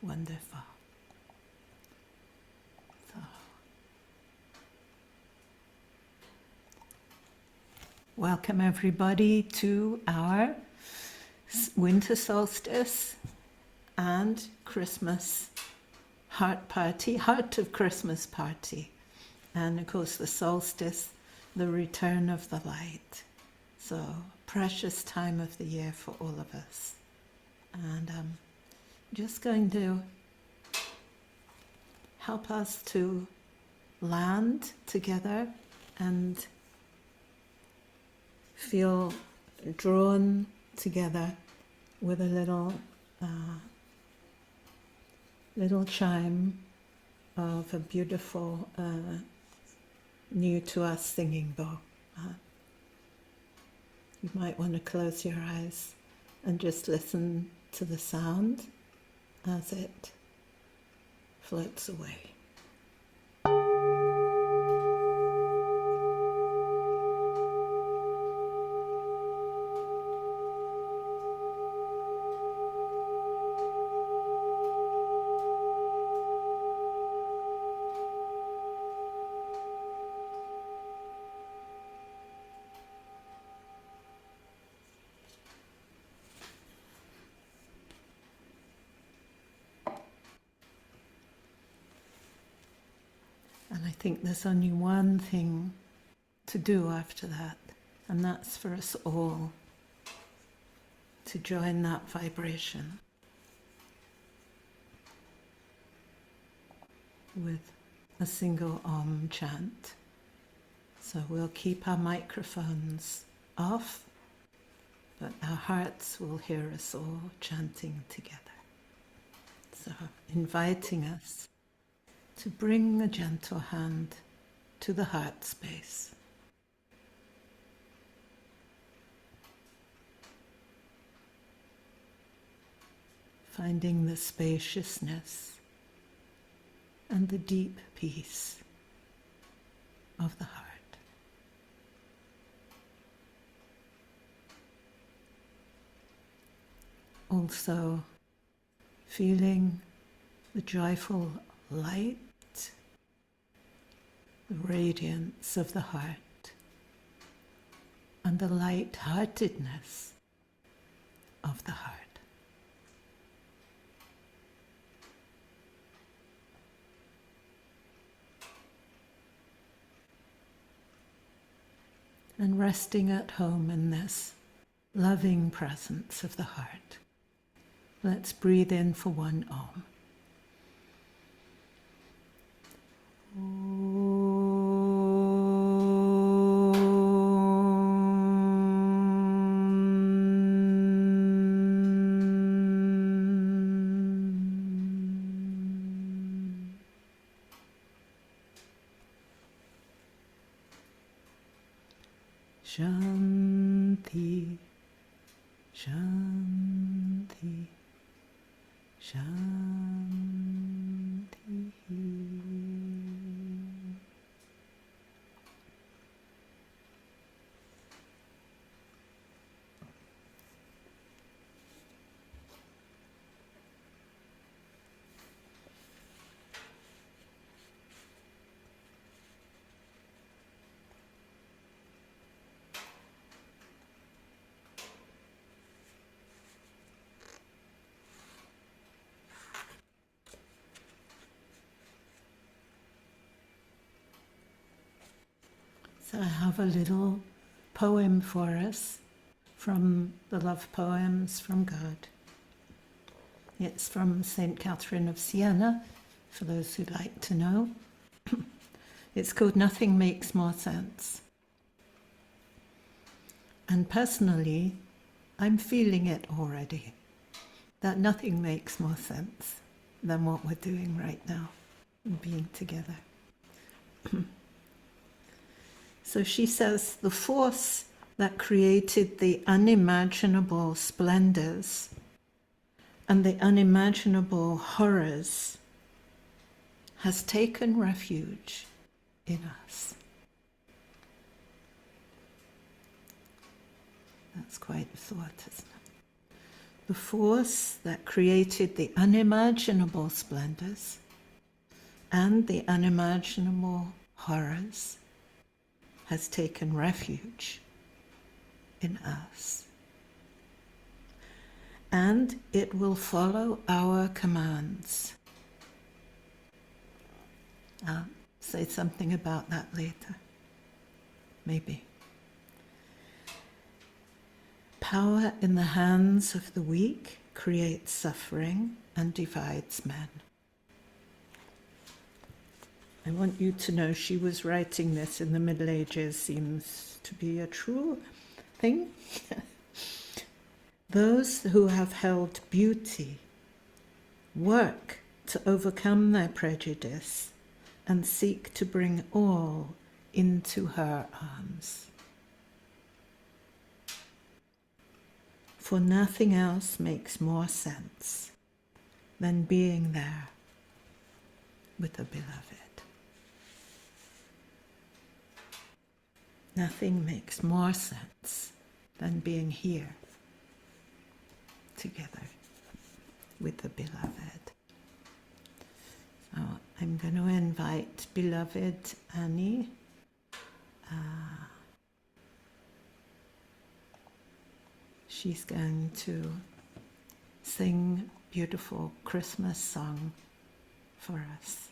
Wonderful. So, welcome everybody to our winter solstice and Christmas heart party, heart of Christmas party. And of course the solstice, the return of the light. So precious time of the year for all of us. And I'm just going to help us to land together and feel drawn together with a little chime of a beautiful new to us singing bowl. You might want to close your eyes and just listen to the sound as it floats away. And I think there's only one thing to do after that, and that's for us all to join that vibration with a single Om chant. So we'll keep our microphones off, but our hearts will hear us all chanting together. So inviting us to bring a gentle hand to the heart space. Finding the spaciousness and the deep peace of the heart. Also feeling the joyful light, the radiance of the heart, and the light-heartedness of the heart. And resting at home in this loving presence of the heart. Let's breathe in for one Om. Shanti, Shanti, Shanti. So I have a little poem for us from the Love Poems from God. It's from St Catherine of Sienna, for those who'd like to know. It's called Nothing Makes More Sense. And personally, I'm feeling it already, that nothing makes more sense than what we're doing right now, being together. So she says, the force that created the unimaginable splendors and the unimaginable horrors has taken refuge in us. That's quite a thought, isn't it? the force that created the unimaginable splendors and the unimaginable horrors has taken refuge in us. And it will follow our commands. I'll say something about that later, maybe. Power in the hands of the weak creates suffering and divides men. I want you to know she was writing this in the Middle Ages, seems to be a true thing. Those who have held beauty work to overcome their prejudice and seek to bring all into her arms. For nothing else makes more sense than being there with the beloved. Nothing makes more sense than being here together with the beloved. So I'm going to invite beloved Annie. She's going to sing a beautiful Christmas song for us.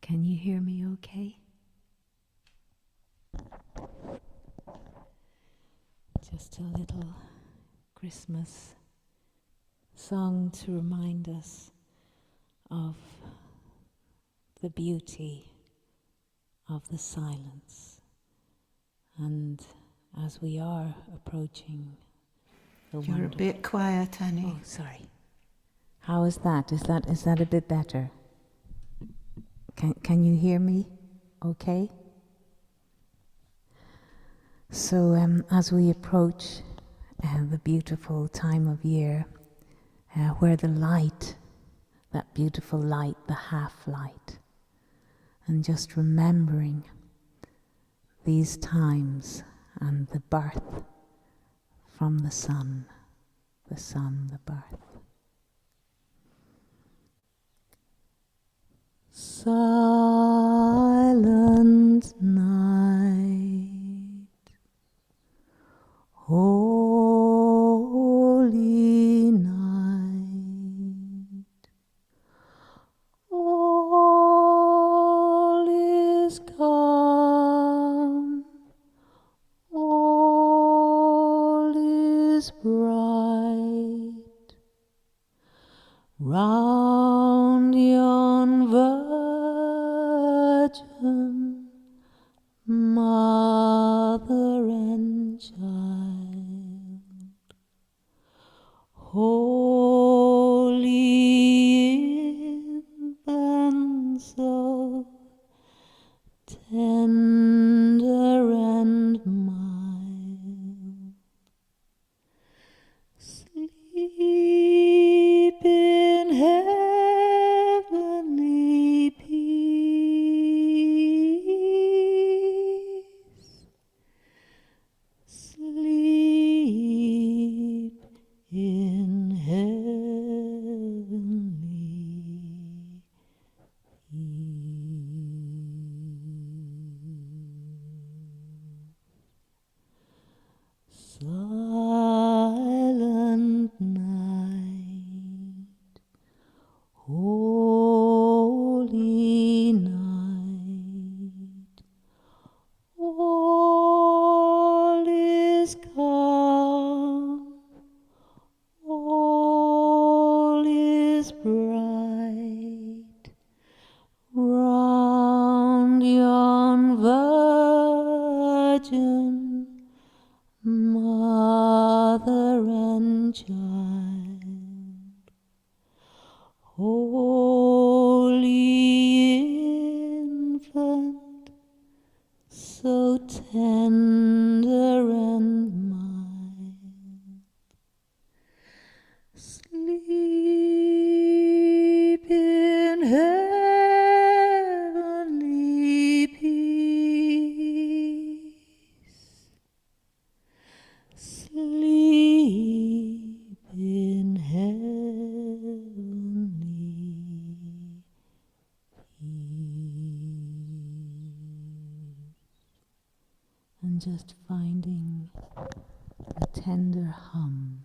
Can you hear me okay? Just a little Christmas song to remind us of the beauty of the silence. And as we are approaching the You're a bit quiet, Annie. Oh, sorry. How is that? Is that a bit better? Can you hear me okay? So as we approach the beautiful time of year where the light, that beautiful light, the half-light, and just remembering these times and the birth from the sun, the birth. Silent night, holy night, all is calm, all is bright, round yon virgin, mother and child, holy infant, so tender and mild, sleep in heavenly peace, sleep in heavenly peace. Silent night, holy night, all is calm, all is bright, round yon virgin, mother and child, holy infant, so tender and mild, sleep in heavenly peace, and just finding a tender hum.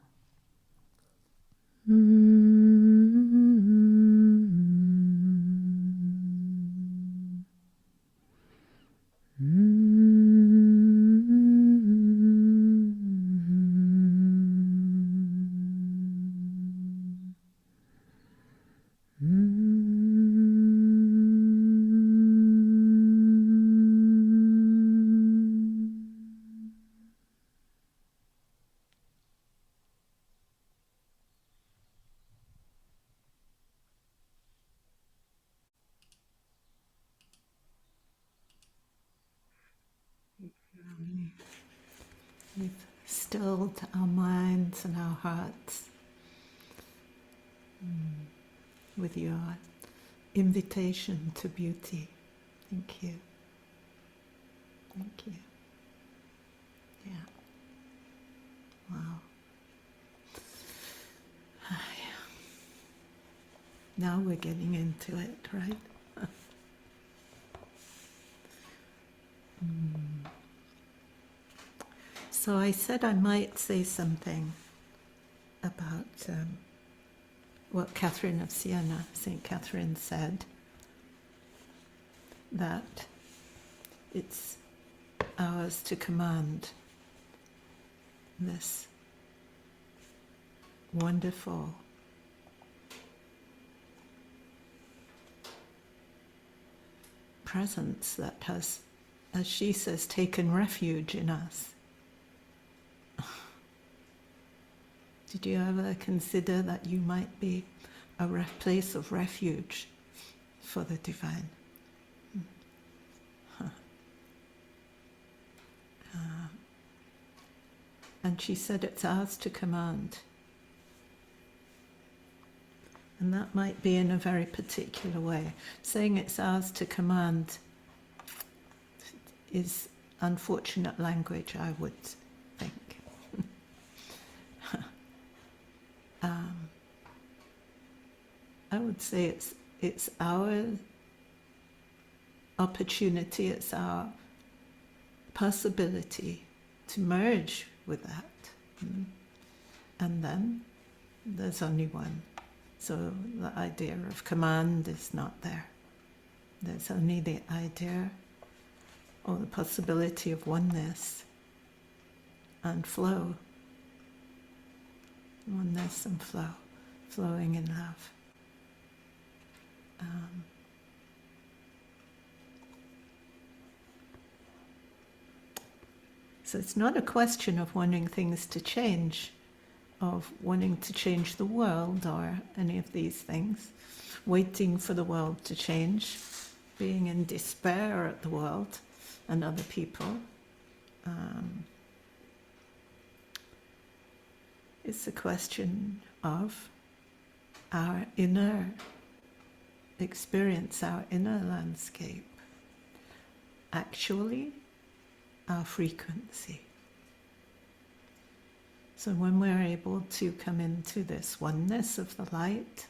We've stilled our minds and our hearts with your invitation to beauty. Thank you. Thank you. Yeah. Wow. Now we're getting into it, right? So I said I might say something about what Catherine of Sienna, St Catherine, said, that it's ours to command this wonderful presence that has, as she says, taken refuge in us. Did you ever consider that you might be a place of refuge for the divine? And she said it's ours to command. And that might be in a very particular way. Saying it's ours to command is unfortunate language, I would think. I would say it's our opportunity, it's our possibility to merge with that. And then there's only one. So the idea of command is not there. There's only the idea or the possibility of oneness and flow. Oneness and flow, flowing in love. So it's not a question of wanting things to change, of wanting to change the world or any of these things, waiting for the world to change, being in despair at the world and other people. It's a question of our inner experience, our inner landscape, actually our frequency. So when we're able to come into this oneness of the light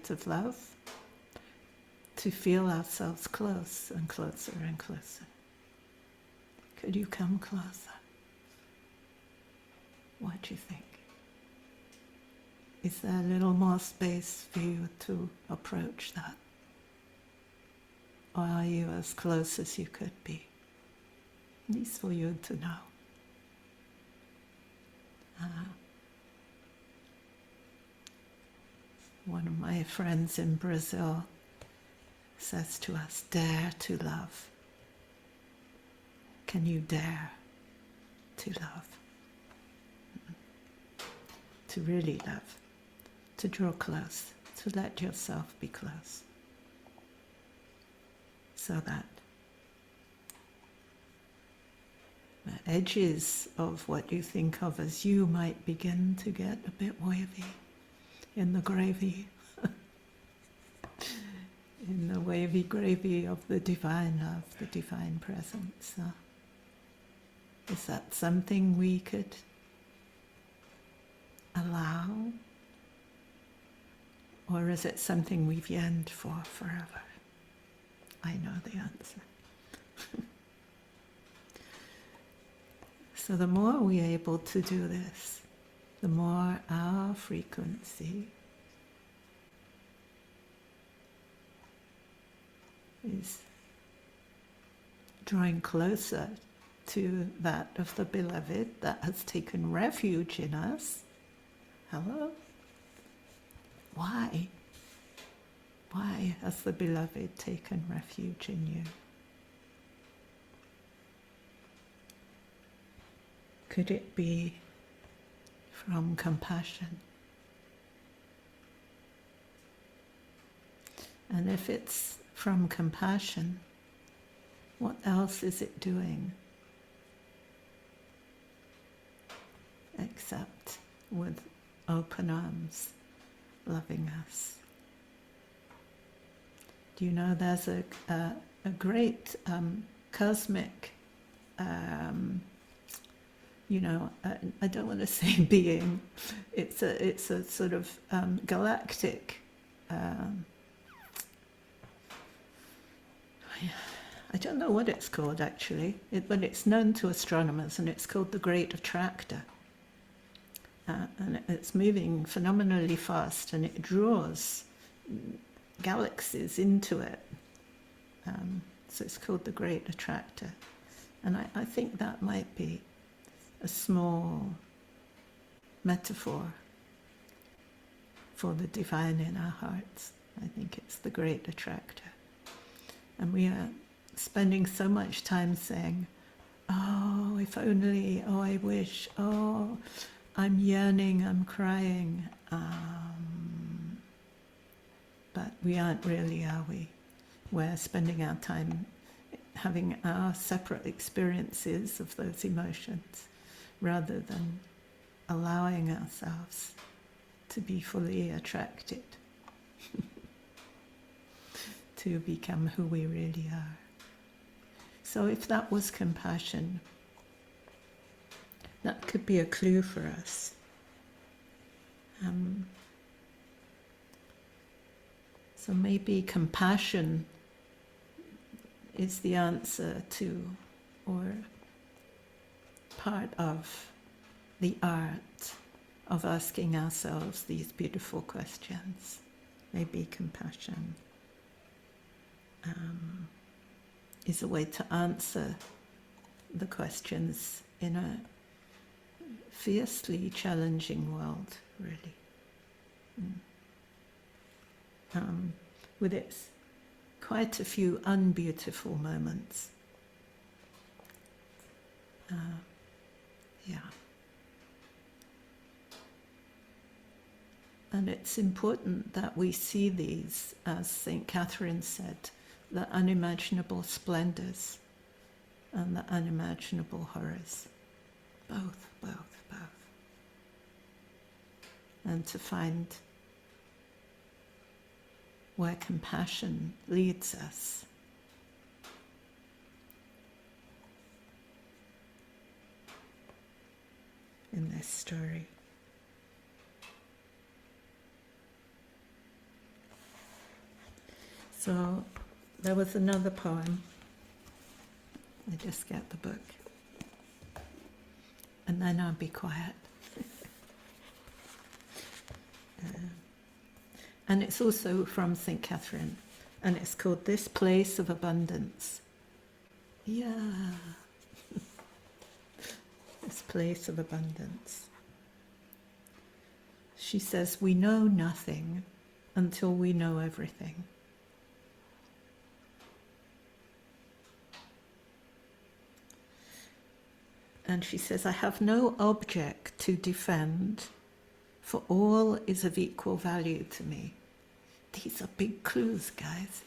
of love, to feel ourselves close and closer and closer. Could you come closer? What do you think? Is there a little more space for you to approach that? Or are you as close as you could be? At least for you to know. One of my friends in Brazil says to us, dare to love. Can you dare to love? To really love. To draw close. To let yourself be close. So that the edges of what you think of as you might begin to get a bit wavy in the gravy, in the wavy gravy of the divine love, the divine presence. Is that something we could allow? Or is it something we've yearned for forever? I know the answer. So the more we're able to do this, the more our frequency is drawing closer to that of the beloved that has taken refuge in us. Hello? Why? Why has the beloved taken refuge in you? Could it be from compassion? And if it's from compassion, what else is it doing except with open arms loving us? Do you know there's a great cosmic, I don't want to say being, it's a sort of galactic, I don't know what it's called actually, but it's known to astronomers, and it's called the Great Attractor. And it's moving phenomenally fast, and it draws galaxies into it. So it's called the Great Attractor. And I think that might be a small metaphor for the divine in our hearts. I think it's the Great Attractor. And we are spending so much time saying, oh, if only, oh, I wish, oh, I'm yearning, I'm crying. But we aren't really, are we? We're spending our time having our separate experiences of those emotions rather than allowing ourselves to be fully attracted to become who we really are. So if that was compassion, that could be a clue for us. So maybe compassion is the answer to, or part of, the art of asking ourselves these beautiful questions. Maybe compassion is a way to answer the questions in a fiercely challenging world, really. With its quite a few unbeautiful moments. Yeah. And it's important that we see these, as St Catherine said, the unimaginable splendors and the unimaginable horrors. Both. And to find where compassion leads us. In this story. So there was another poem. I just get the book. And then I'll be quiet. And it's also from St Catherine, and it's called This Place of Abundance. Yeah. This place of abundance. She says, we know nothing until we know everything. And she says, I have no object to defend, for all is of equal value to me. These are big clues, guys.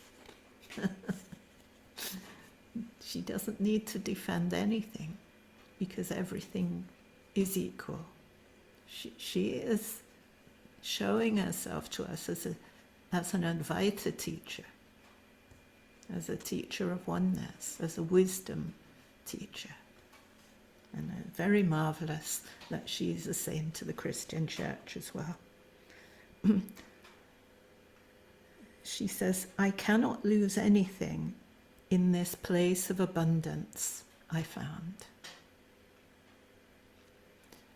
She doesn't need to defend anything because everything is equal. She is showing herself to us as an Advaita teacher, as a teacher of oneness, as a wisdom teacher. And very marvelous that she is a saint of the Christian Church as well. She says, I cannot lose anything in this place of abundance I found.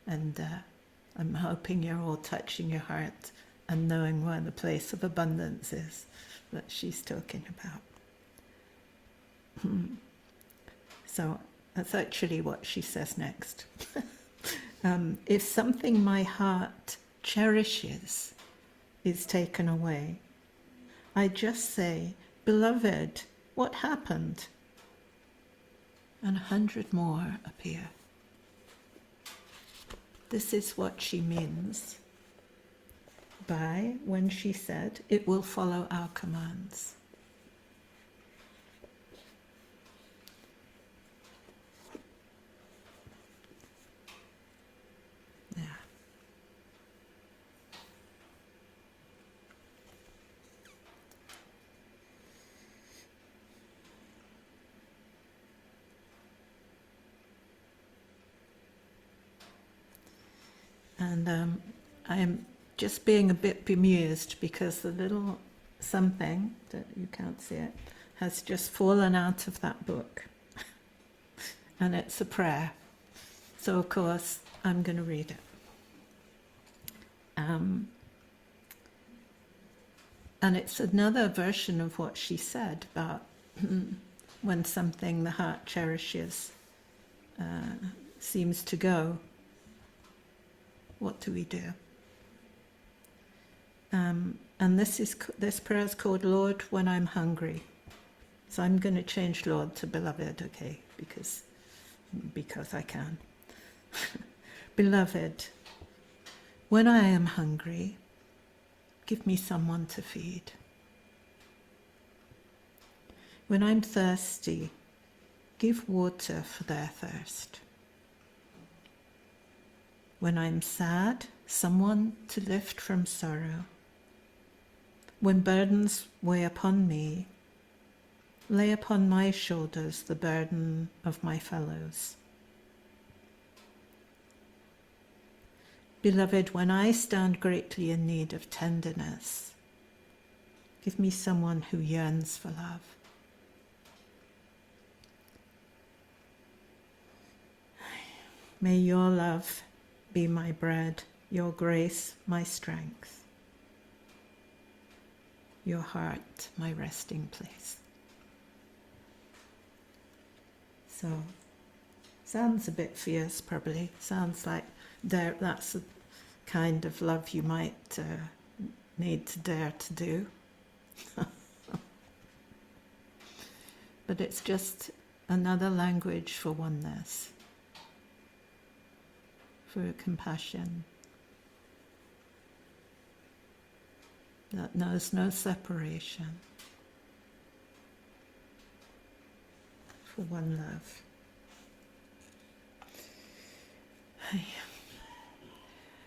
And I'm hoping you're all touching your heart and knowing where the place of abundance is that she's talking about. So that's actually what she says next. If something my heart cherishes is taken away, I just say, "Beloved, what happened?" And 100 more appear. This is what she means by when she said, "It will follow our commands." Yeah. And I'm just being a bit bemused because the little something, that you can't see it, has just fallen out of that book. And it's a prayer. So of course I'm going to read it. And it's another version of what she said about when something the heart cherishes seems to go. What do we do? And this prayer is called Lord when I'm hungry. So I'm going to change Lord to Beloved, okay, because I can. Beloved, when I am hungry, give me someone to feed. When I'm thirsty, give water for their thirst. When I'm sad, someone to lift from sorrow. When burdens weigh upon me, lay upon my shoulders the burden of my fellows. Beloved, when I stand greatly in need of tenderness, give me someone who yearns for love. May your love be my bread, your grace my strength, your heart my resting place. So, sounds a bit fierce probably, sounds like that's the kind of love you might need to dare to do. But it's just another language for oneness, for compassion that knows no separation, for one love.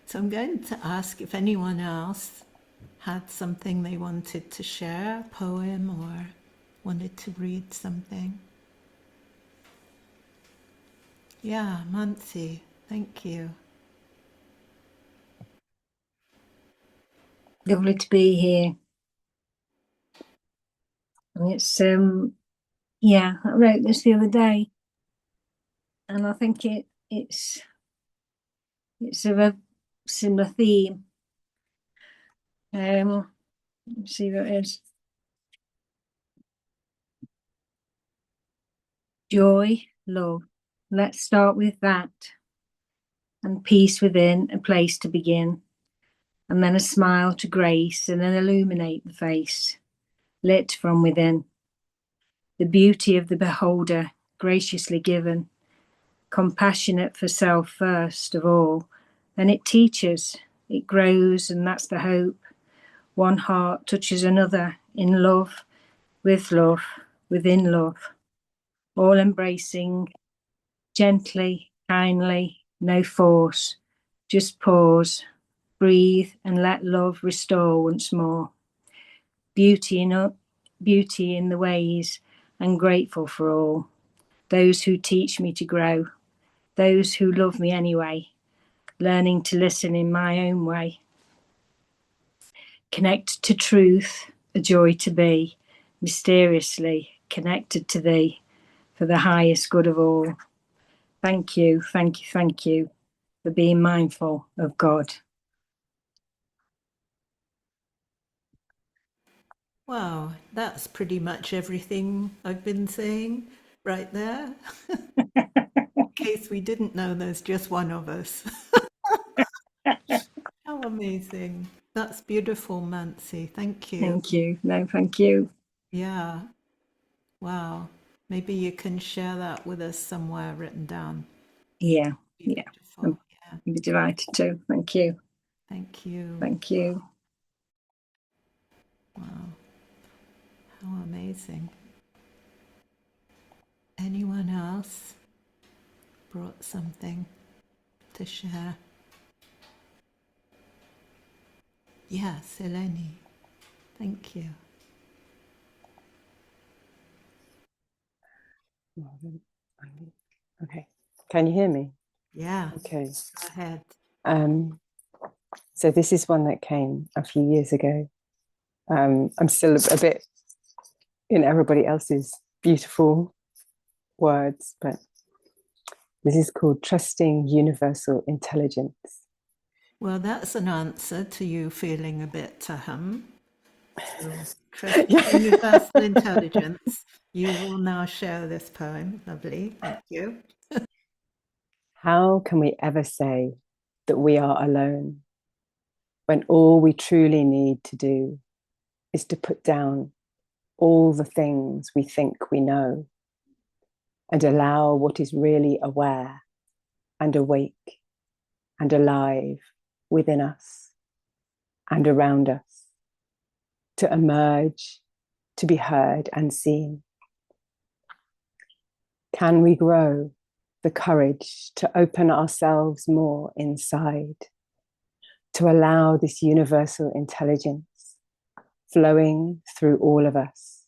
So I'm going to ask if anyone else had something they wanted to share, a poem, or wanted to read something. Yeah, Mansi, thank you. Lovely to be here. And it's I wrote this the other day, and I think it's of a similar theme. Let's see what it is. Joy, love. Let's start with that. And peace within, a place to begin. And then a smile to grace, and then illuminate the face, lit from within. The beauty of the beholder, graciously given, compassionate for self first of all. Then it teaches, it grows, and that's the hope. One heart touches another in love, with love, within love, all embracing, gently, kindly, no force, just pause, breathe, and let love restore once more. Beauty in the ways, and grateful for all, those who teach me to grow, those who love me anyway, learning to listen in my own way. Connect to truth, a joy to be, mysteriously connected to thee, for the highest good of all. Thank you, thank you, thank you. for being mindful of God. Wow, that's pretty much everything I've been saying right there. In case we didn't know, there's just one of us. How amazing. That's beautiful, Nancy. Thank you. Thank you. No, thank you. Yeah. Wow. Maybe you can share that with us somewhere written down. Yeah, yeah. Beautiful. Yeah. I'd be delighted to. Thank you. Thank you. Thank you. Wow. How amazing. Anyone else brought something to share? Yes, Eleni. Thank you. Okay. Can you hear me? Yeah. Okay. Go ahead. So this is one that came a few years ago. I'm still a bit in everybody else's beautiful words, but this is called Trusting Universal Intelligence. Well, that's an answer to you feeling a bit So, Yeah. universal intelligence. You will now share this poem. Lovely. Thank you. How can we ever say that we are alone when all we truly need to do is to put down all the things we think we know and allow what is really aware and awake and alive within us and around us to emerge, to be heard and seen? Can we grow the courage to open ourselves more inside, to allow this universal intelligence flowing through all of us,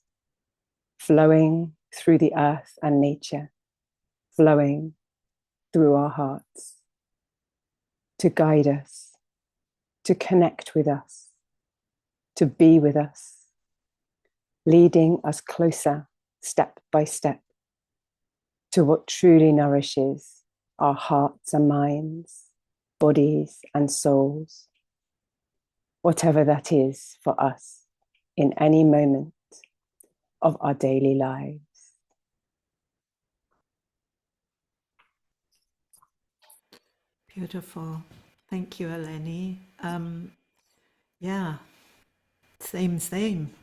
flowing through the earth and nature, flowing through our hearts, to guide us, to connect with us, to be with us, leading us closer, step by step, to what truly nourishes our hearts and minds, bodies and souls, whatever that is for us in any moment of our daily lives. Beautiful. Thank you, Eleni. Yeah, same. Same.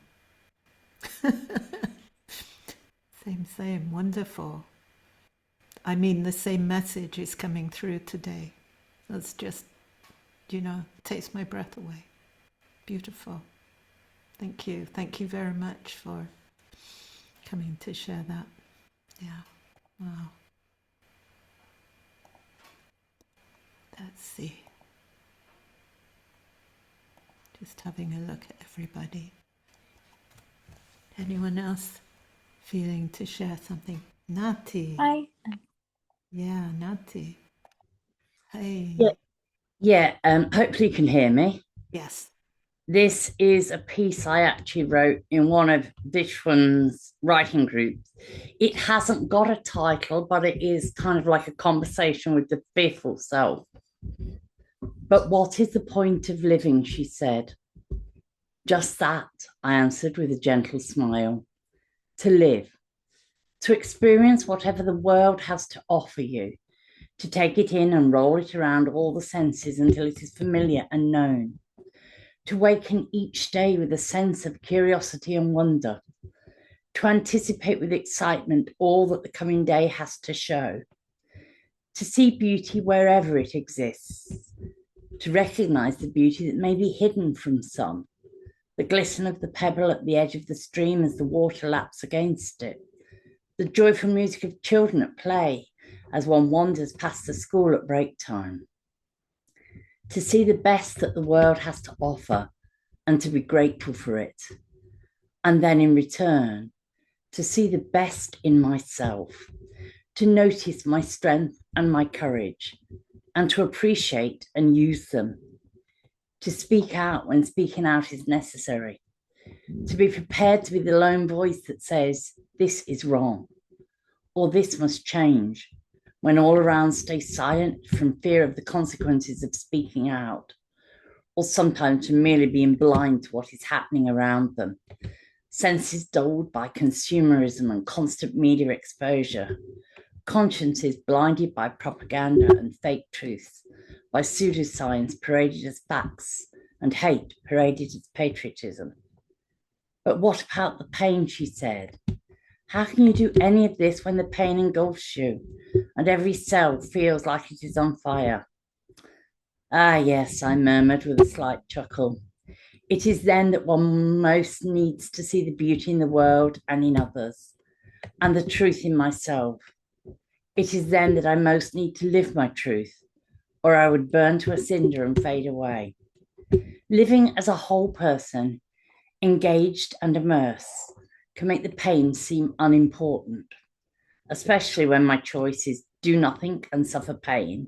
Wonderful. I mean, the same message is coming through today. That's just, takes my breath away. Beautiful. Thank you. Thank you very much for coming to share that. Yeah. Wow. Let's see. Just having a look at everybody. Anyone else feeling to share something? Nati. Hi. Yeah, Nati. Hey. Yeah. Hopefully you can hear me. Yes. This is a piece I actually wrote in one of Vishwan's writing groups. It hasn't got a title, but it is kind of like a conversation with the fearful self. But what is the point of living, she said. Just that, I answered with a gentle smile. To live, to experience whatever the world has to offer you, to take it in and roll it around all the senses until it is familiar and known, to waken each day with a sense of curiosity and wonder, to anticipate with excitement all that the coming day has to show, to see beauty wherever it exists, to recognize the beauty that may be hidden from some, the glisten of the pebble at the edge of the stream as the water laps against it, the joyful music of children at play as one wanders past the school at break time, to see the best that the world has to offer and to be grateful for it, and then in return, to see the best in myself, to notice my strength and my courage, and to appreciate and use them, to speak out when speaking out is necessary, to be prepared to be the lone voice that says, this is wrong, or this must change, when all around stay silent from fear of the consequences of speaking out, or sometimes from merely being blind to what is happening around them. Senses dulled by consumerism and constant media exposure. Consciences blinded by propaganda and fake truths, by pseudoscience paraded as facts and hate paraded as patriotism. But what about the pain, she said? How can you do any of this when the pain engulfs you and every cell feels like it is on fire? Ah, yes, I murmured with a slight chuckle. It is then that one most needs to see the beauty in the world and in others, and the truth in myself. It is then that I most need to live my truth, or I would burn to a cinder and fade away. Living as a whole person, engaged and immersed, can make the pain seem unimportant, especially when my choice is do nothing and suffer pain,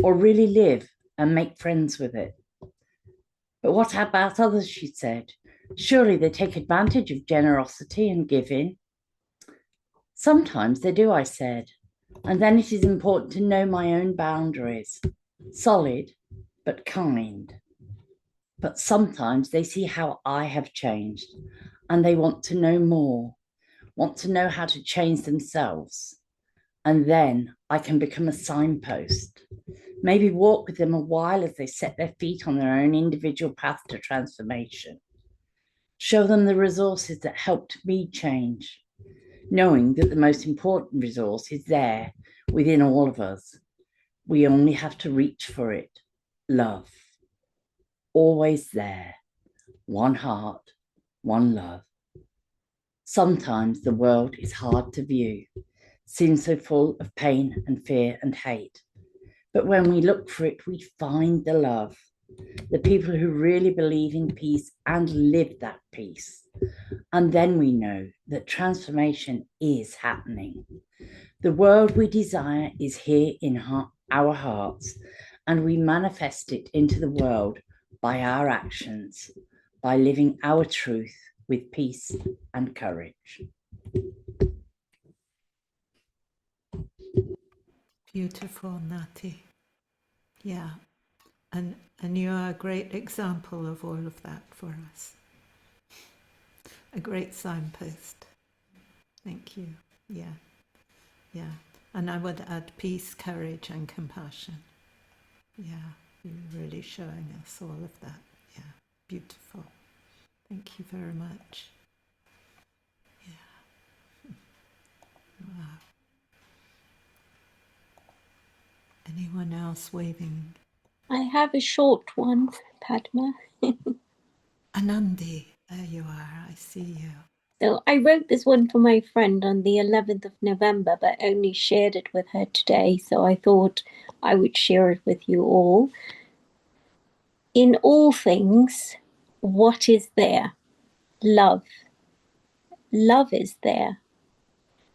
or really live and make friends with it. But what about others, she said? Surely they take advantage of generosity and giving. Sometimes they do, I said, and then it is important to know my own boundaries, solid but kind. But sometimes they see how I have changed and they want to know more, want to know how to change themselves. And then I can become a signpost, maybe walk with them a while as they set their feet on their own individual path to transformation. Show them the resources that helped me change, knowing that the most important resource is there within all of us. We only have to reach for it. Love. Always there. One heart, one love. Sometimes the world is hard to view, seems so full of pain and fear and hate. But when we look for it, we find the love, the people who really believe in peace and live that peace. And then we know that transformation is happening. The world we desire is here in our hearts, and we manifest it into the world by our actions, by living our truth with peace and courage. Beautiful, Nati. Yeah. And you are a great example of all of that for us. A great signpost. Thank you. Yeah. Yeah. And I would add peace, courage, and compassion. Yeah. You're really showing us all of that. Yeah. Beautiful. Thank you very much. Yeah. Wow. Anyone else waving? I have a short one, Padma. Anandi, there you are. I see you. So I wrote this one for my friend on the 11th of November, but only shared it with her today. So I thought I would share it with you all. In all things, what is there? Love. Love is there.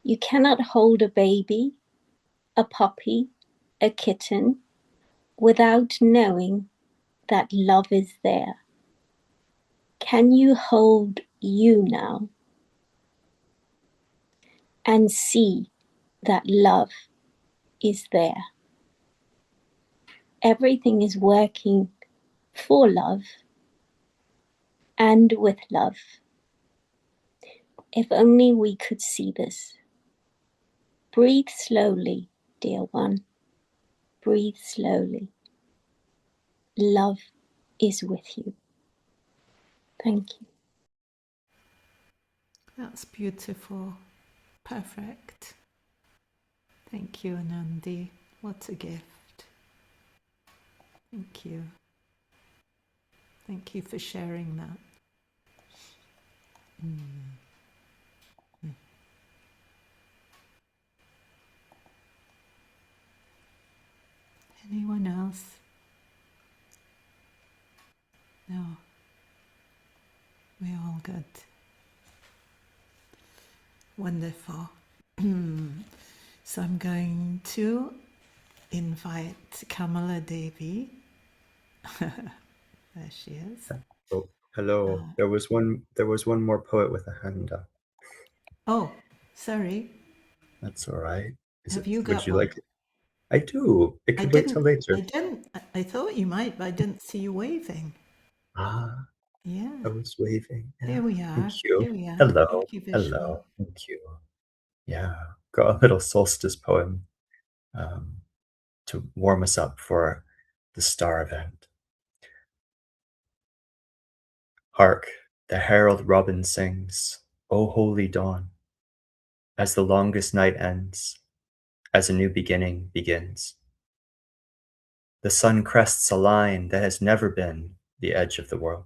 You cannot hold a baby, a puppy, a kitten, without knowing that love is there. Can you hold you now and see that love is there? Everything is working for love and with love. If only we could see this. Breathe slowly, dear one. Breathe slowly. Love is with you. Thank you. That's beautiful. Perfect. Thank you, Anandi. What a gift. Thank you. Thank you for sharing that. Anyone else? No. We're all good. Wonderful. So I'm going to invite Kamala Devi. There she is. Oh, hello. There was one more poet with a hand up. Oh, sorry. That's all right. Have you got would you one? like? I do. It I could wait till didn't. later. I thought you might, but I didn't see you waving. Ah, Yeah. I was waving. Yeah. Here we are. Thank you. Here we are. Hello. Thank you, Hello. Vishwa. Thank you. Yeah. Got a little solstice poem to warm us up for the star event. Hark, the herald robin sings, O holy dawn, as the longest night ends, as a new beginning begins. The sun crests a line that has never been the edge of the world.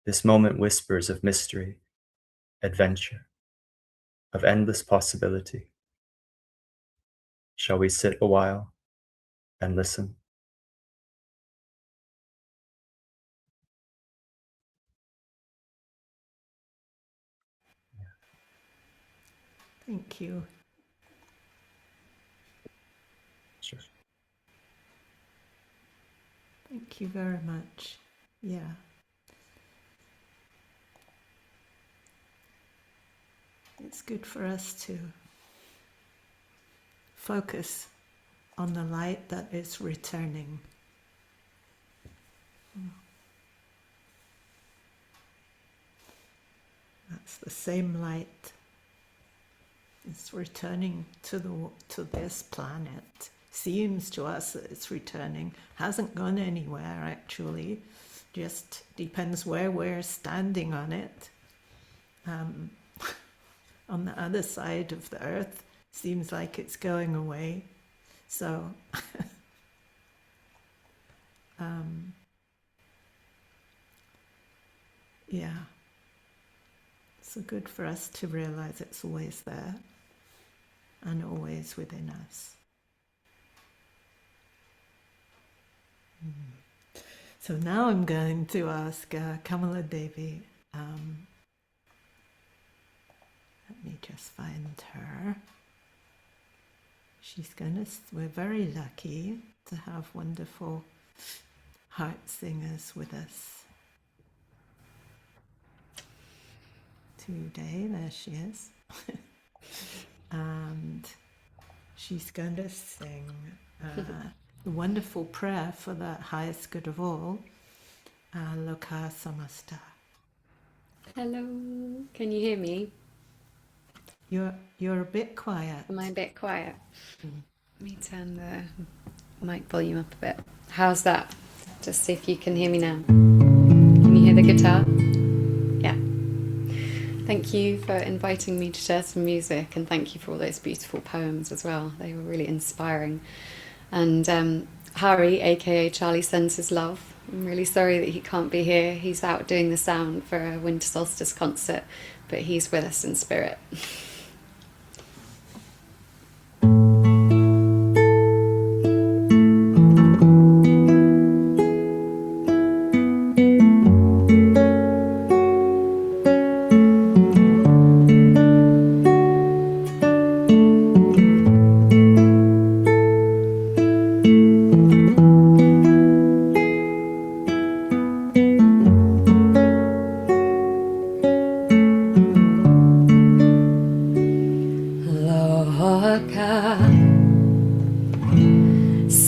This moment whispers of mystery, adventure, of endless possibility. Shall we sit a while and listen? Thank you. Sure. Thank you very much. Yeah. It's good for us to focus on the light that is returning. That's the same light. It's returning to this planet. Seems to us that it's returning. Hasn't gone anywhere actually. Just depends where we're standing on it. On the other side of the earth, seems like it's going away. So, yeah. So good for us to realize it's always there and always within us. So now I'm going to ask Kamala Devi. Let me just find her. We're very lucky to have wonderful heart singers with us today. There she is. And she's going to sing the wonderful prayer for the highest good of all, Loka Samasta. Hello, can you hear me? You're a bit quiet. Am I a bit quiet? Let me turn the mic volume up a bit. How's that? Just see if you can hear me now. Can you hear the guitar? Yeah. Thank you for inviting me to share some music, and thank you for all those beautiful poems as well. They were really inspiring. And Harry, aka Charlie, sends his love. I'm really sorry that he can't be here. He's out doing the sound for a winter solstice concert, but he's with us in spirit.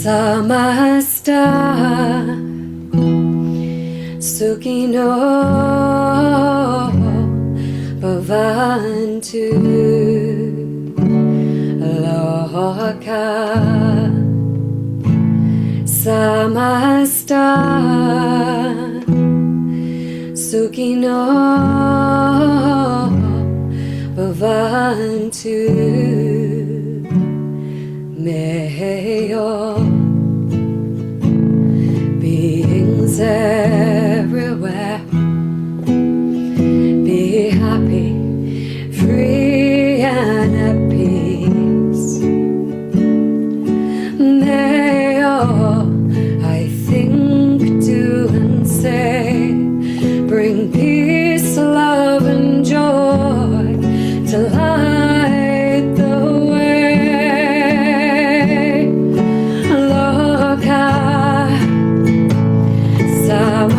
Samasta Sukhino Bhavantu Loka Samasta Sukhino Bhavantu. May your beings everywhere be happy, free and at peace. May all I think, do and say bring peace, love and joy to light the way. Loka Samasta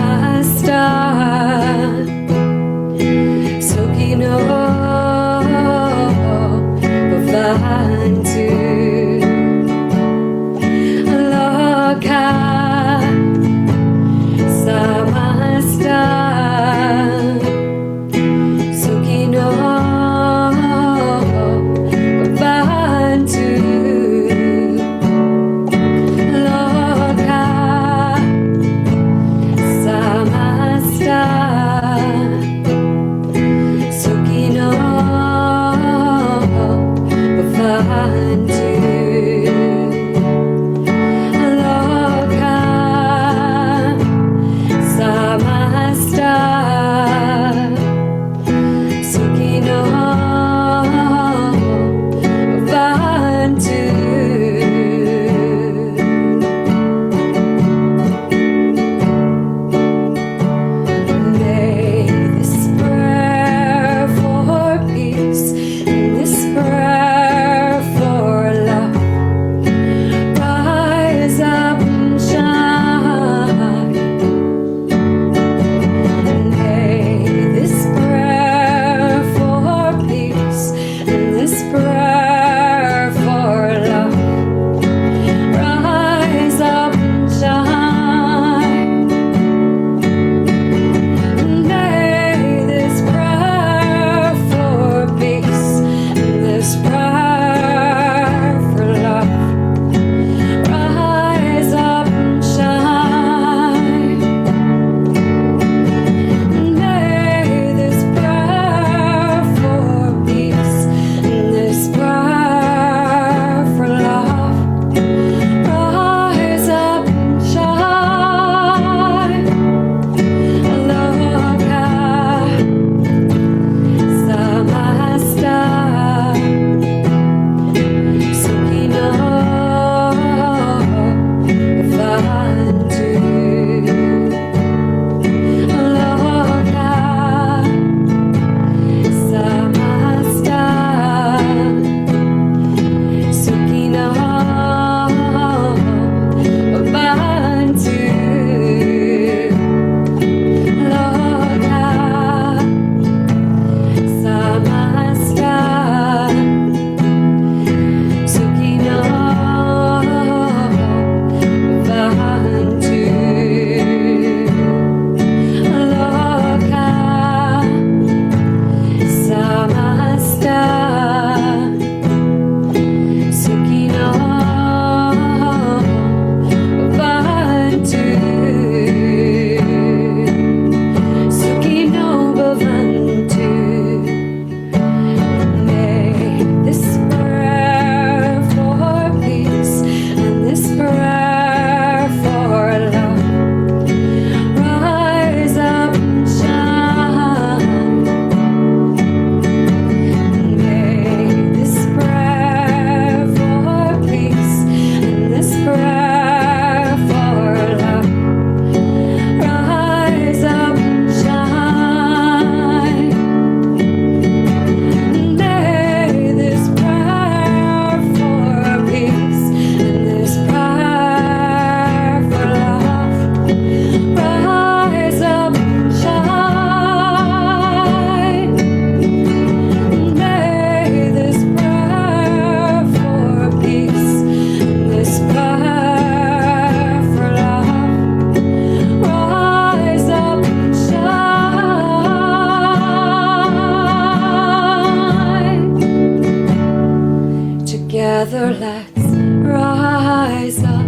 Together let's rise up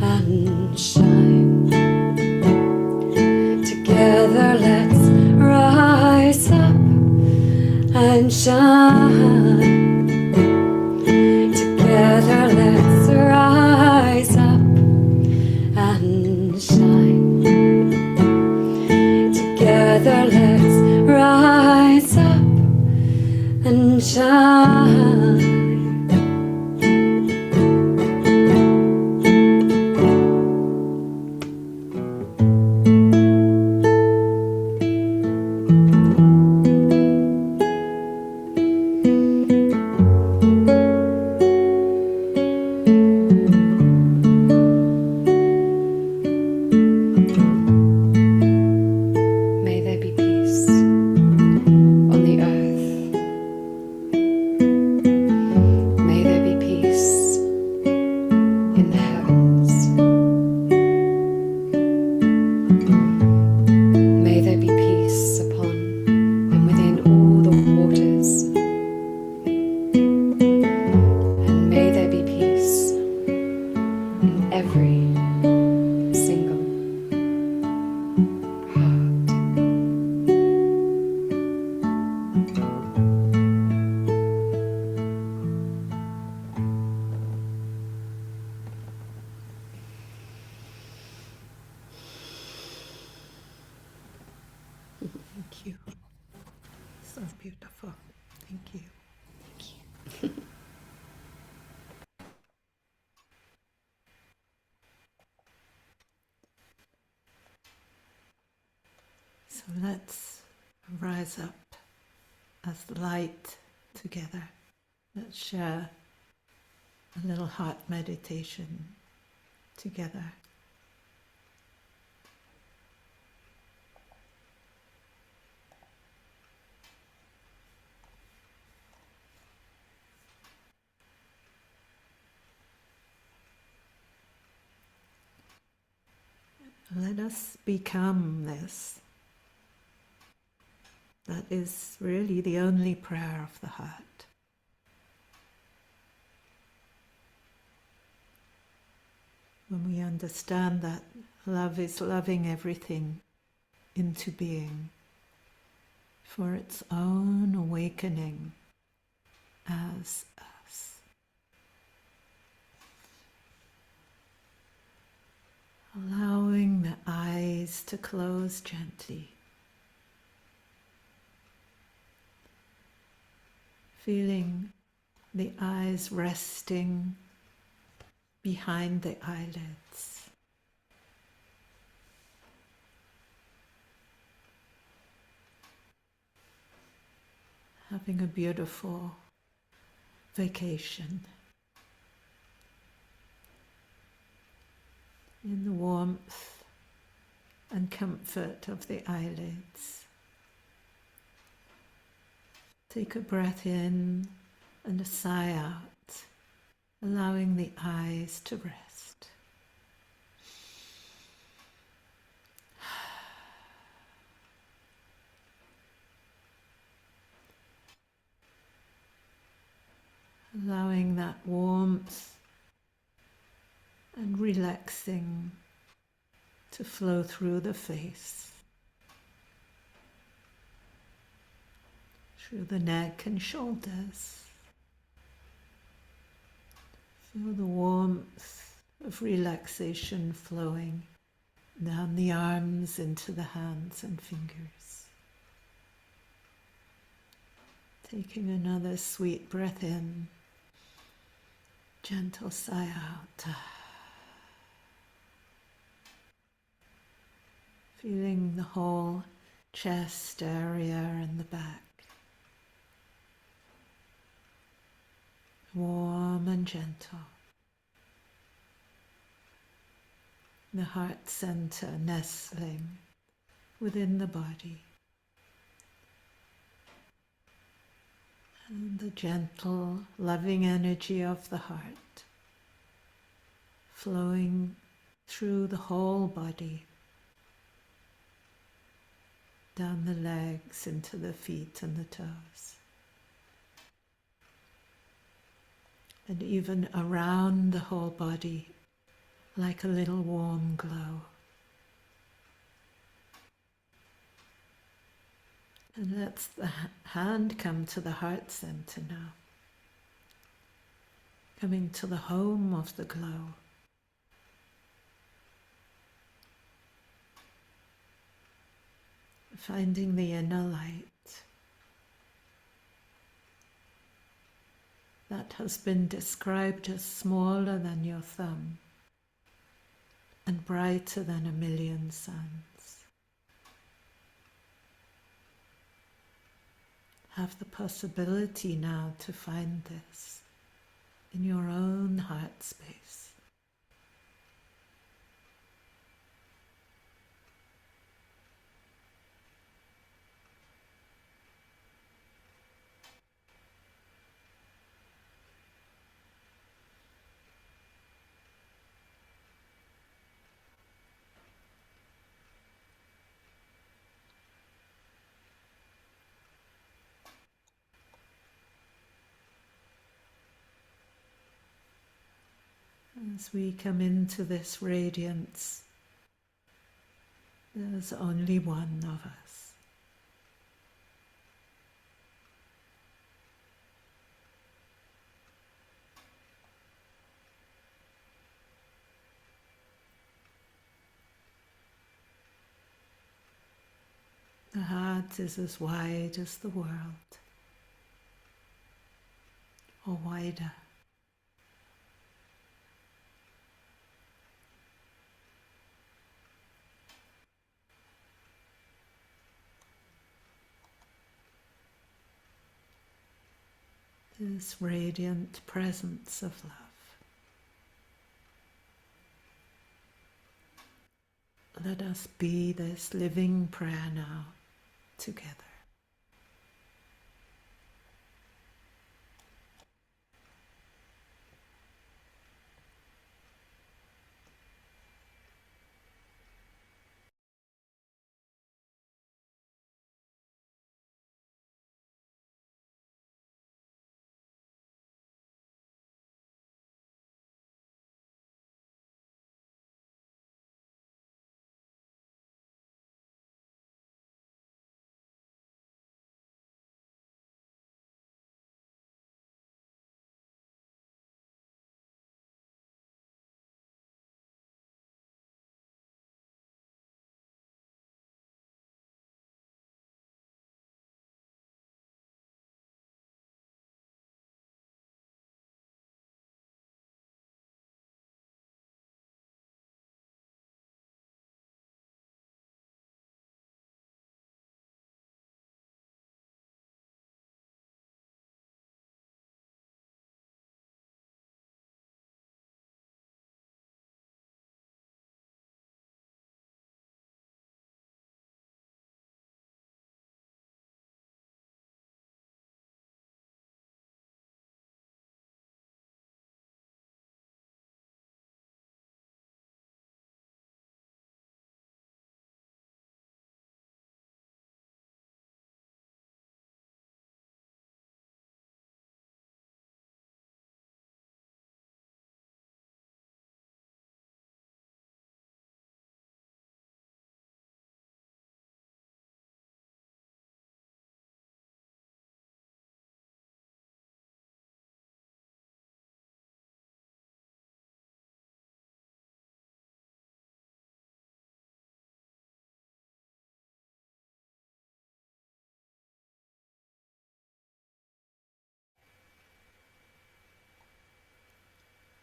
and shine. Together let's rise up and shine. Together let's rise up and shine. Together let's rise up and shine. In the heavens. every single heart. Thank you. So beautiful. Thank you. So let's rise up as light together. Let's share a little heart meditation together. Let us become this. That is really the only prayer of the heart. When we understand that love is loving everything into being for its own awakening as us. Allowing the eyes to close gently. Feeling the eyes resting behind the eyelids. Having a beautiful vacation in the warmth and comfort of the eyelids. Take a breath in and a sigh out, allowing the eyes to rest. Allowing that warmth and relaxing to flow through the face, through the neck and shoulders. Feel the warmth of relaxation flowing down the arms into the hands and fingers. Taking another sweet breath in, gentle sigh out. Feeling the whole chest area and the back. Warm and gentle. The heart center nestling within the body. And the gentle, loving energy of the heart flowing through the whole body, down the legs, into the feet and the toes. And even around the whole body, like a little warm glow. And let the hand come to the heart center now. Coming to the home of the glow. Finding the inner light that has been described as smaller than your thumb and brighter than 1,000,000 suns. Have the possibility now to find this in your own heart space. As we come into this radiance, there's only one of us. The heart is as wide as the world, or wider. This radiant presence of love. Let us be this living prayer now together.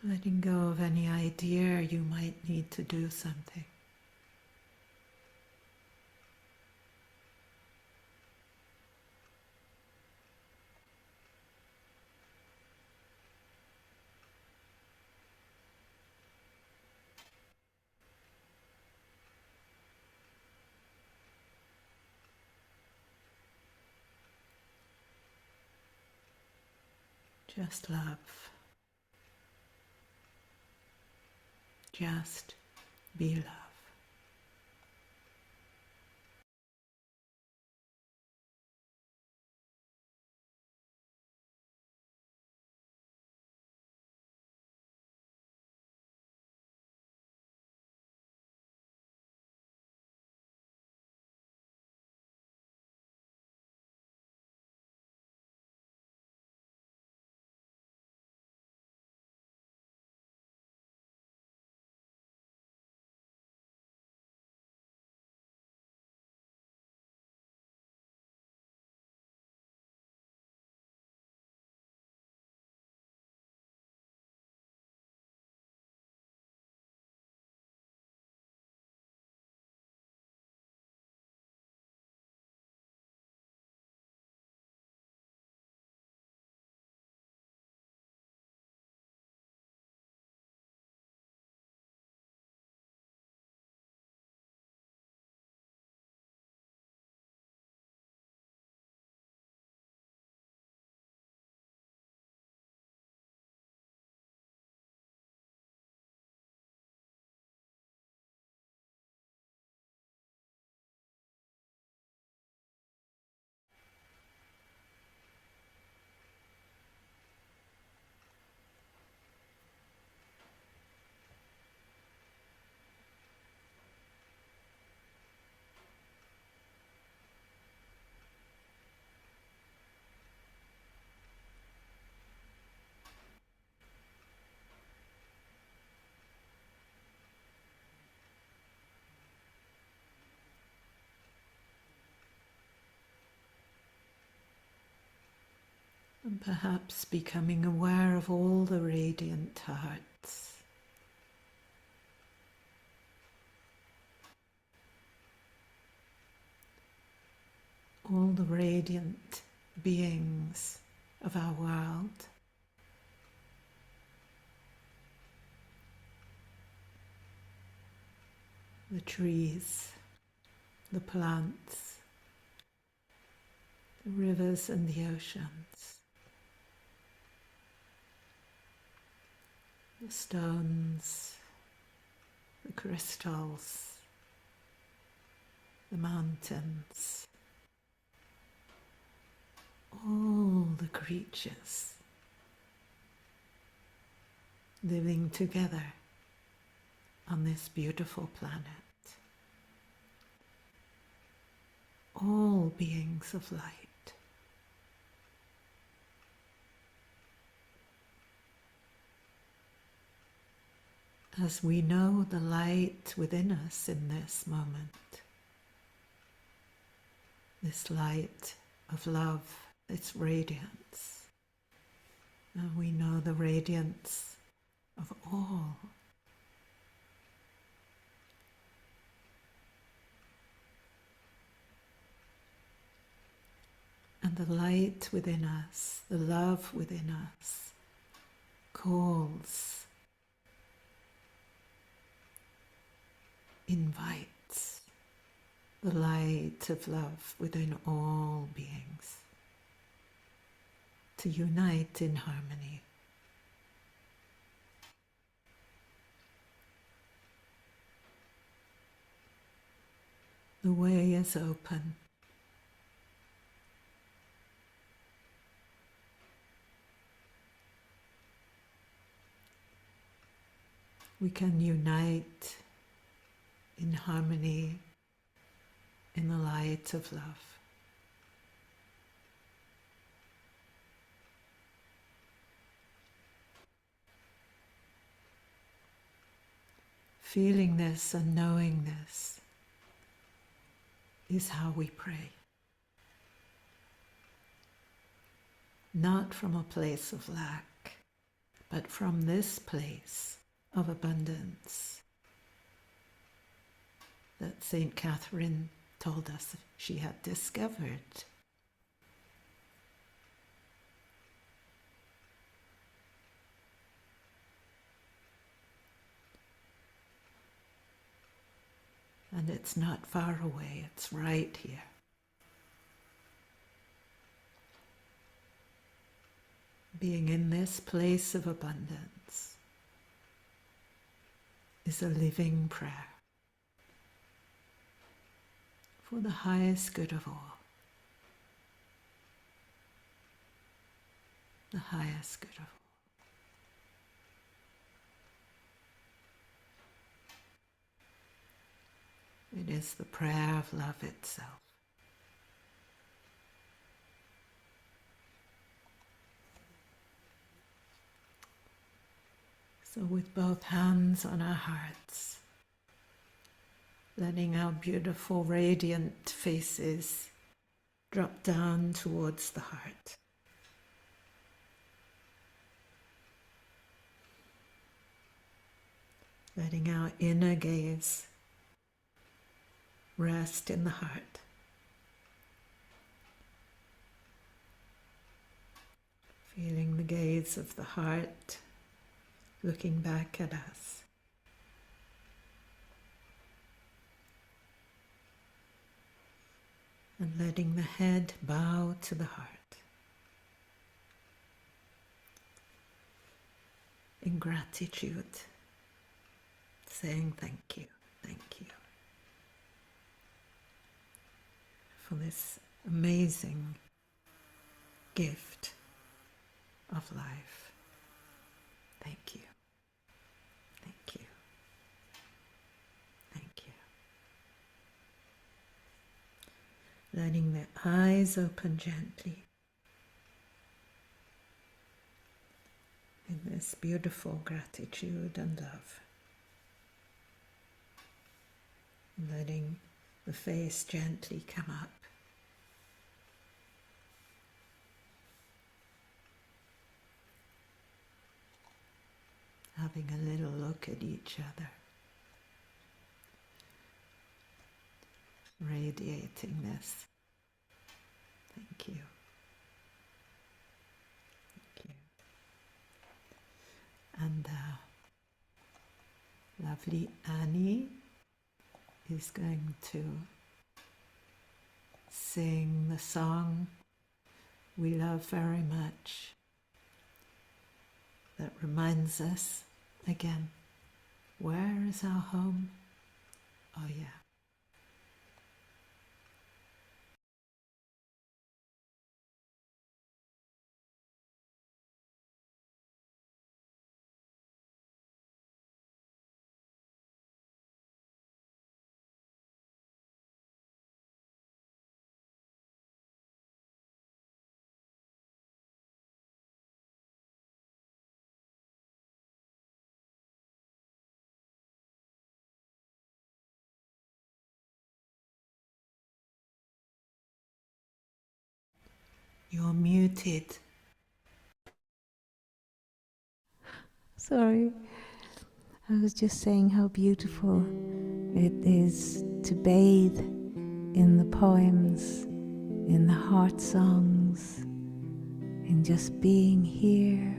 Letting go of any idea you might need to do something. Just love. Just be love. And perhaps becoming aware of all the radiant hearts. All the radiant beings of our world. The trees, the plants, the rivers and the oceans, the stones, the crystals, the mountains, all the creatures living together on this beautiful planet. All beings of light. As we know the light within us in this moment, this light of love, its radiance, and we know the radiance of all. And the light within us, the love within us, calls, invites the light of love within all beings to unite in harmony. The way is open. We can unite in harmony in the light of love. Feeling this and knowing this is how we pray. Not from a place of lack, but from this place of abundance that St Catherine told us she had discovered. And it's not far away, it's right here. Being in this place of abundance is a living prayer for the highest good of all. The highest good of all. It is the prayer of love itself. So with both hands on our hearts, letting our beautiful radiant faces drop down towards the heart. Letting our inner gaze rest in the heart. Feeling the gaze of the heart looking back at us. And letting the head bow to the heart. In gratitude, saying thank you for this amazing gift of life. Thank you. Thank you. Thank you. Letting the eyes open gently in this beautiful gratitude and love. Letting the face gently come up. having a little look at each other, radiating this. Thank you. Thank you. And lovely Annie is going to sing the song we love very much, that reminds us again, where is our home? Oh yeah. You're muted. Sorry, I was just saying how beautiful it is to bathe in the poems, in the heart songs, in just being here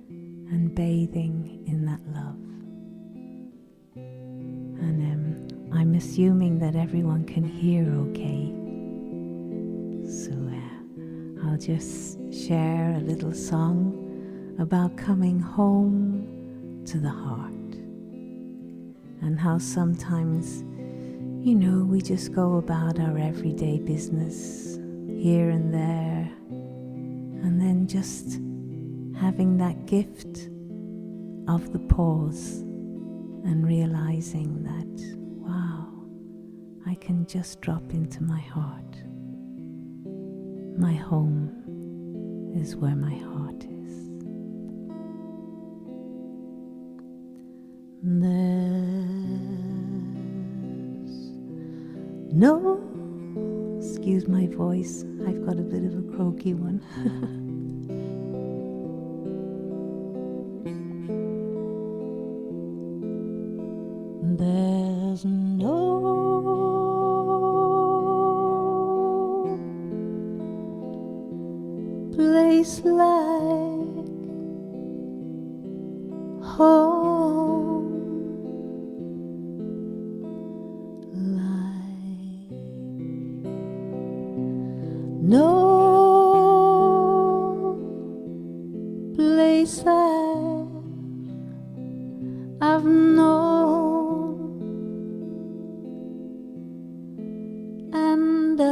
and bathing in that love. And I'm assuming that everyone can hear okay. So I'll just share a little song about coming home to the heart, and how sometimes, you know, we just go about our everyday business here and there, and then just having that gift of the pause and realizing that, wow, I can just drop into my heart. My home is where my heart is. There's no, excuse my voice, I've got a bit of a croaky one. There's no place like home, like no place I've known, and I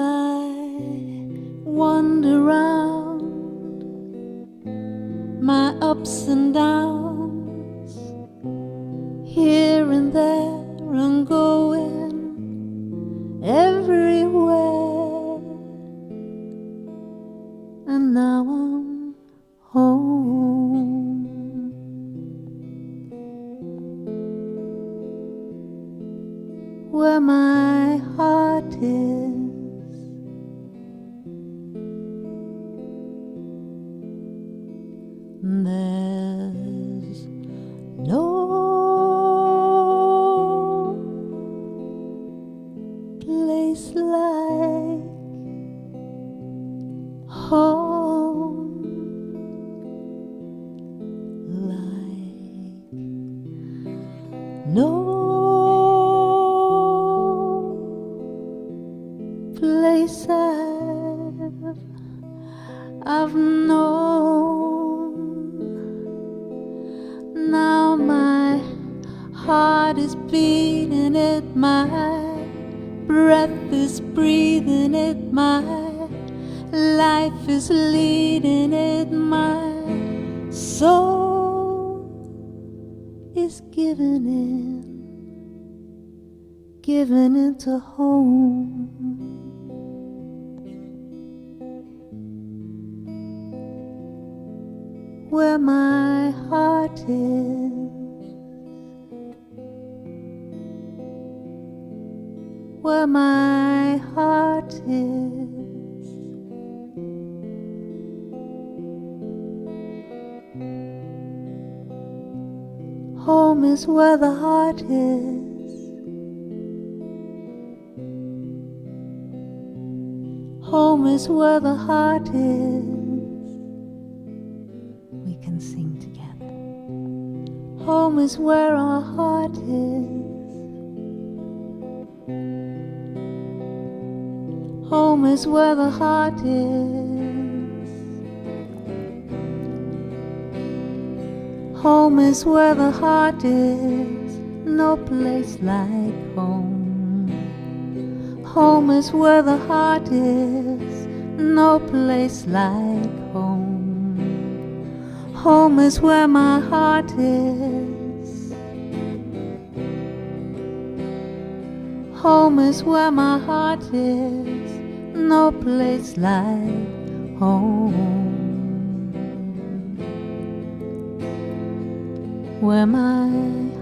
wander round my ups and downs, here and there and going everywhere, and now I'm home, where my heart is, there's no place like home, like no place I've known. Now my heart is beating it, my breath is breathing it, my life is leading it, my soul is giving it to home, where my heart is, where my heart is. is where the heart is. Home is where the heart is. We can sing together. Home is where our heart is. Home is where the heart is. Home is where the heart is. No place like home. Home is where the heart is. No place like home. Home is where my heart is. Home is where my heart is. No place like home. Where my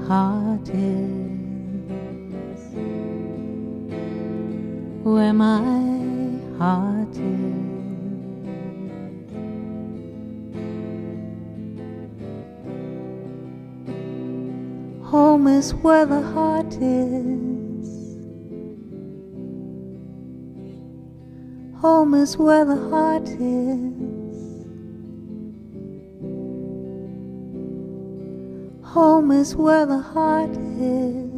heart is. Where my heart is. Home is where the heart is. Home is where the heart is. Home is where the heart is.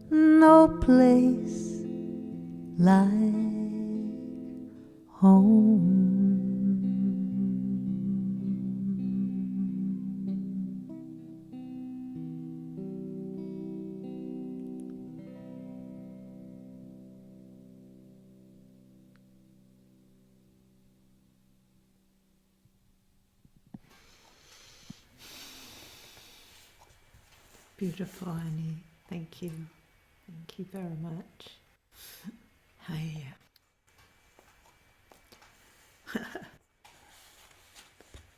No place like home. Beautiful, Annie. Thank you. Thank you very much. Hi.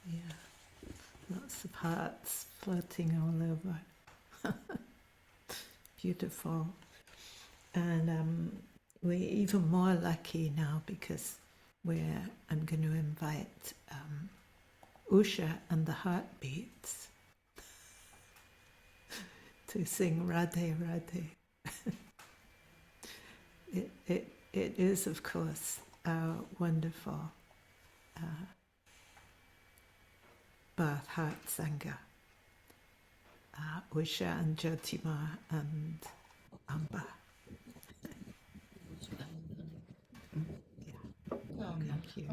Yeah, lots of hearts floating all over. Beautiful. And we're even more lucky now because I'm going to invite Usha and the Heartbeats to sing Radhe Radhe. It is, of course, our wonderful Bath Heart Sangha. Usha and Jyotima and Amba. Thank you.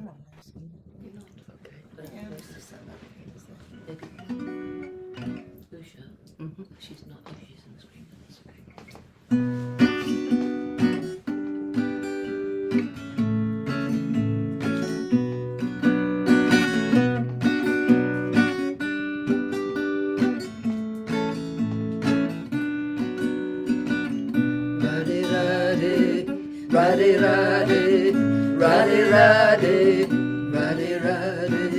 Usha. She's not. Oh, she's on the screen. That's okay. Radhe Radhe, Radhe Radhe, Radhe Radhe,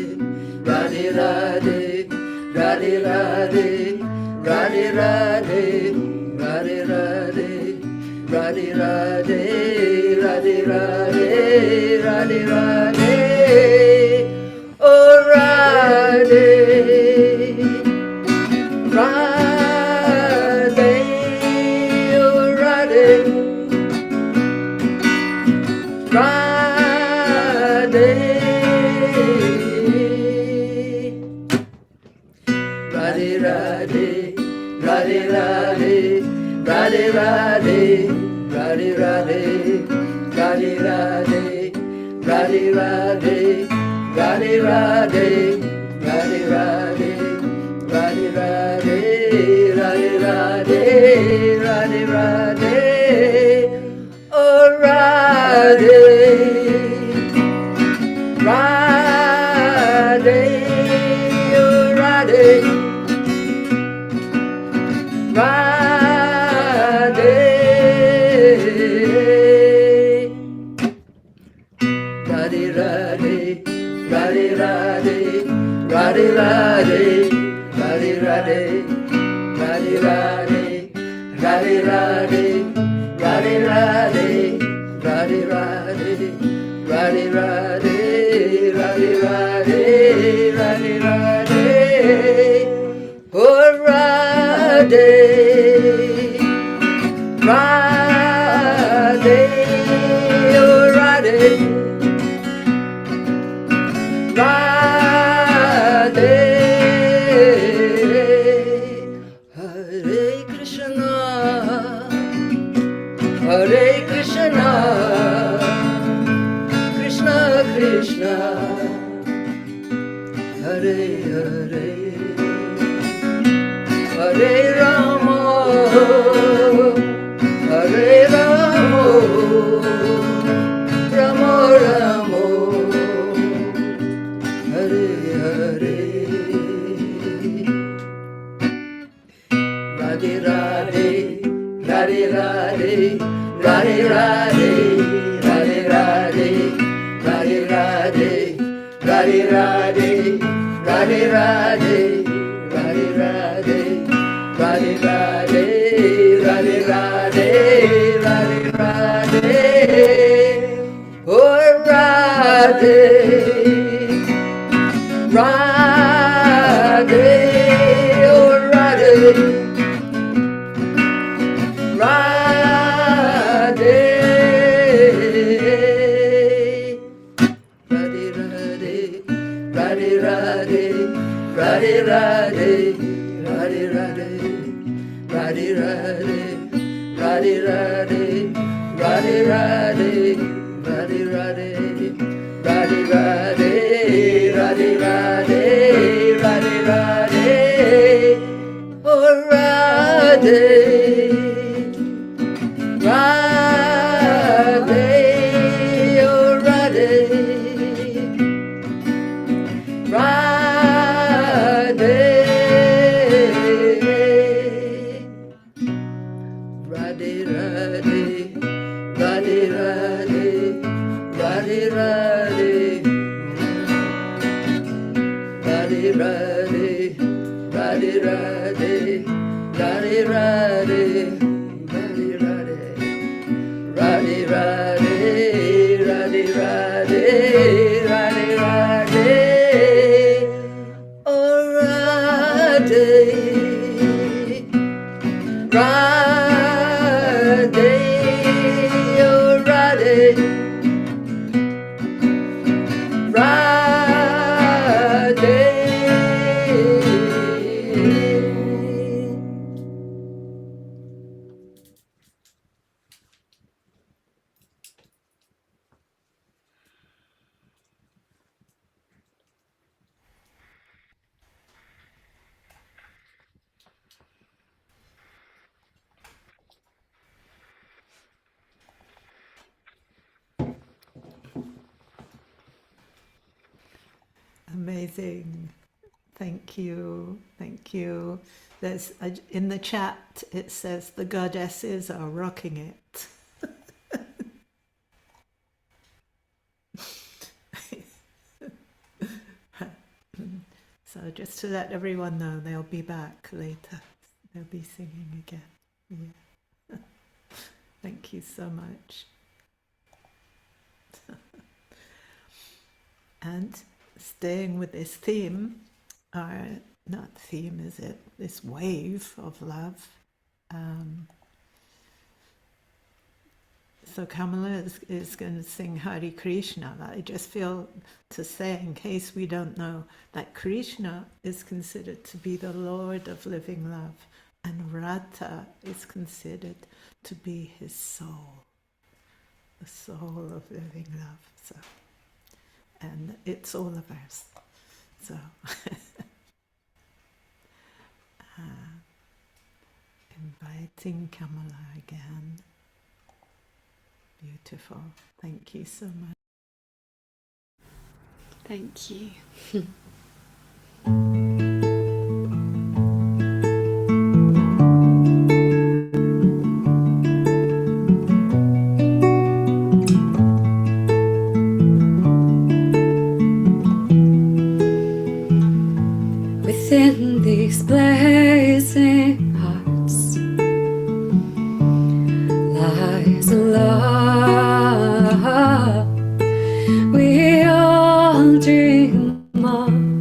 Radhe Radhe, Radhe Radhe, Radhe Radhe, Radhe Radhe, Radhe Radhe, Radhe Radhe, Radhe Radhe, oh Radhe, Radhe, oh Radhe. Radhe, Radhe Radhe, Radhe Radhe, Radhe Radhe, Radhe Radhe, Radhe Radhe, Radhe Radhe, Radhe Radhe, Radhe Radhe, Radhe Radhe, Radhe Radhe, Radhe Radhe, oh Radhe, Radhe, oh Radhe, Radhe, Radhe Radhe, Radhe Radhe, Radhe Radhe, Radhe Radhe, Radhe Radhe, Radhe Radhe, Radhe Radhe, Radhe Radhe, Radhe Radhe, Radhe Radhe, Radhe Radhe, oh Radhe, Radhe, oh Radhe, Radhe, Hare Krishna, Hare Krishna, Krishna Krishna, Hare Hare, Hare Rama, Hare Rama, Rama Rama, Hare Hare, Radhe Radhe, Radhe Radhe, Radhe Radhe, Radhe Radhe, Radhe Radhe, Radhe Radhe, Radhe Radhe, Radhe Radhe, Radhe Radhe, Radhe Radhe, Radhe Radhe, oh Radhe, Radhe, oh Radhe, Radhe, Radhe Radhe, Radhe Radhe, Radhe Radhe, Radhe Radhe, Radhe Radhe, Radhe Radhe, Radhe Radhe, Radhe Radhe, Radhe Radhe, Radhe Radhe, Radhe Radhe, oh Radhe, Radhe, oh Radhe, Radhe, Radhe Radhe, Radhe Radhe, Radhe Radhe, Radhe Radhe, Radhe Radhe, Radhe Radhe, Radhe Radhe, Radhe Radhe, Radhe Radhe, Radhe Radhe, oh Radhe, Radhe, oh Radhe, Radhe. Amazing. Thank you. Thank you. There's in the chat it says the goddesses are rocking it. So just to let everyone know, they'll be back later. They'll be singing again. Yeah. Thank you so much. And staying with this theme, or not theme, is it? This wave of love. So Kamala is going to sing Hare Krishna. I just feel to say, in case we don't know, that Krishna is considered to be the Lord of living love, and Radha is considered to be his soul, the soul of living love. So, and it's all of us. So, inviting Kamala again. Beautiful. Thank you so much. Thank you. Within these blazing hearts lies a love we all dream of.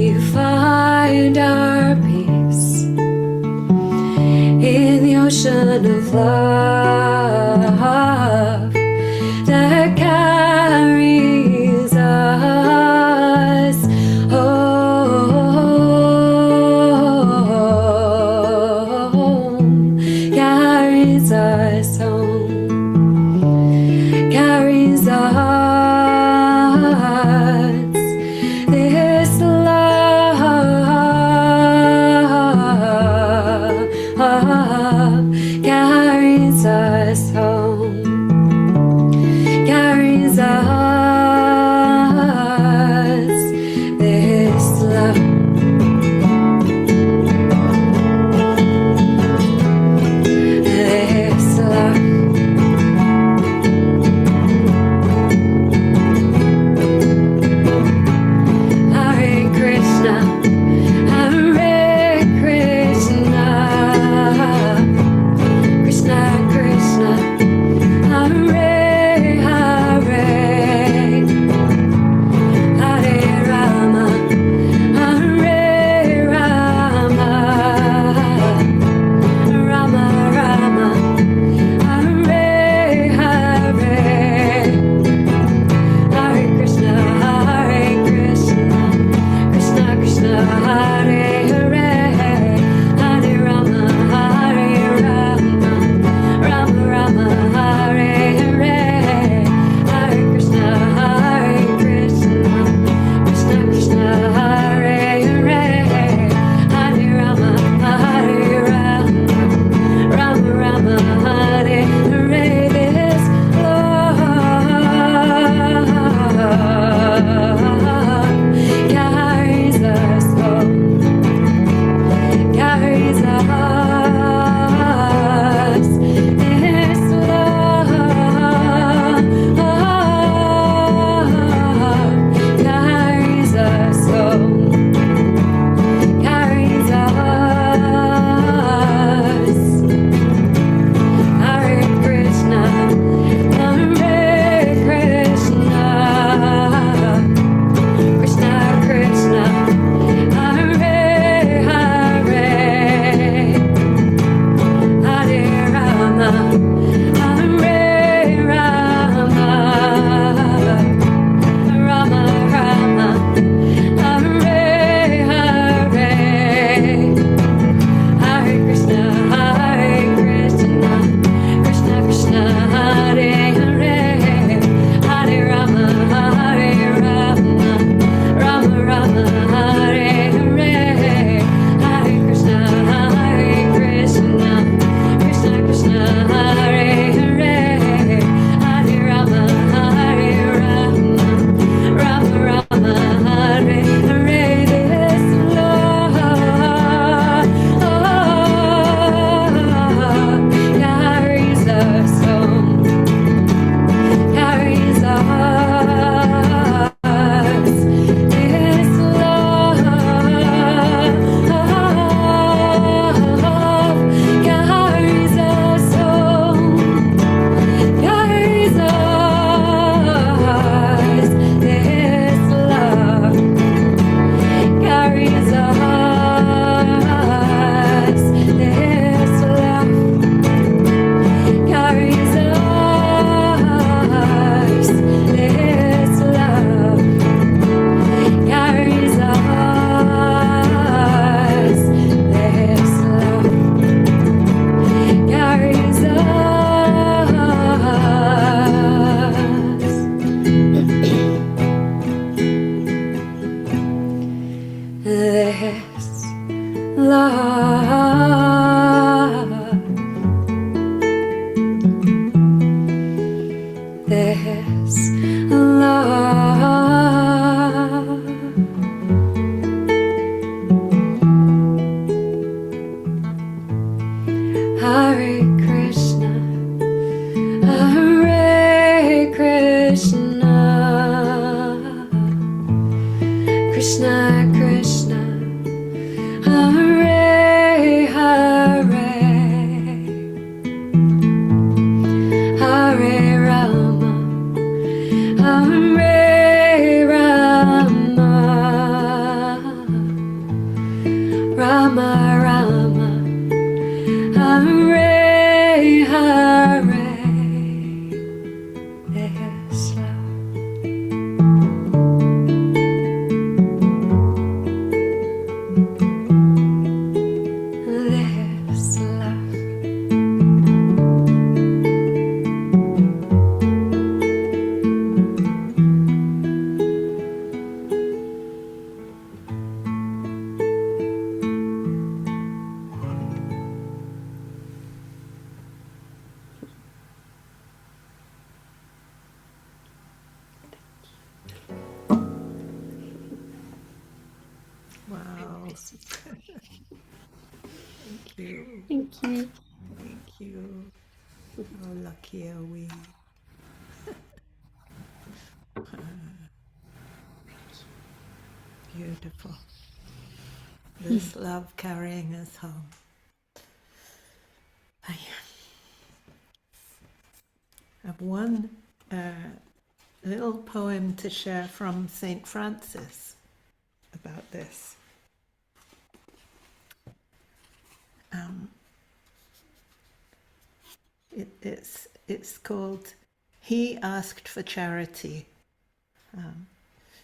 we find our peace in the ocean of love that carries us home, carries us home, carries us. This love carries us home, carries us. This love. This love. Hare Krishna, Hare Krishna, Krishna Krishna, Hare Hare, Hare Rama, Hare Rama, Rama Rama, Hare Hare, Hare Krishna, Krishna Krishna, Hare Hare, Hare Rama, Hare Rama, Rama Rama, Hare Hare, Hare Krishna, Krishna Krishna, Hare Hare, Hare Rama, Hare Rama, Rama Rama, Hare Hare. This love carries us home, carries us. This love carries us home, carries us. Hare Krishna, Hare Krishna, Krishna Krishna, Hare Hare, Hare Rama, Hare Rama, Rama Rama, Hare Hare, Hare Krishna, Krishna Krishna, Hare Hare, Hare Rama, Hare Rama, Rama Rama, Hare Hare, Hare Krishna, Krishna Krishna, Hare Hare, Hare Rama, Hare Rama, Rama Rama, Hare Hare. This love carries us home, carries us. This love carries us home, carries us. This love carries us. This love carries us. This love carries us. This love carries us. This love, this love, Hare Krishna, Hare Krishna, Krishna Krishna, Hare Hare, Hare Rama, Hare Rama, Rama Rama, Hare Hare. There's love. There's love. Wow. Thank you. Thank you. Thank you. How lucky are we? Beautiful. This love carrying us home. I have one little poem to share from St. Francis about this. It's called He Asked for Charity.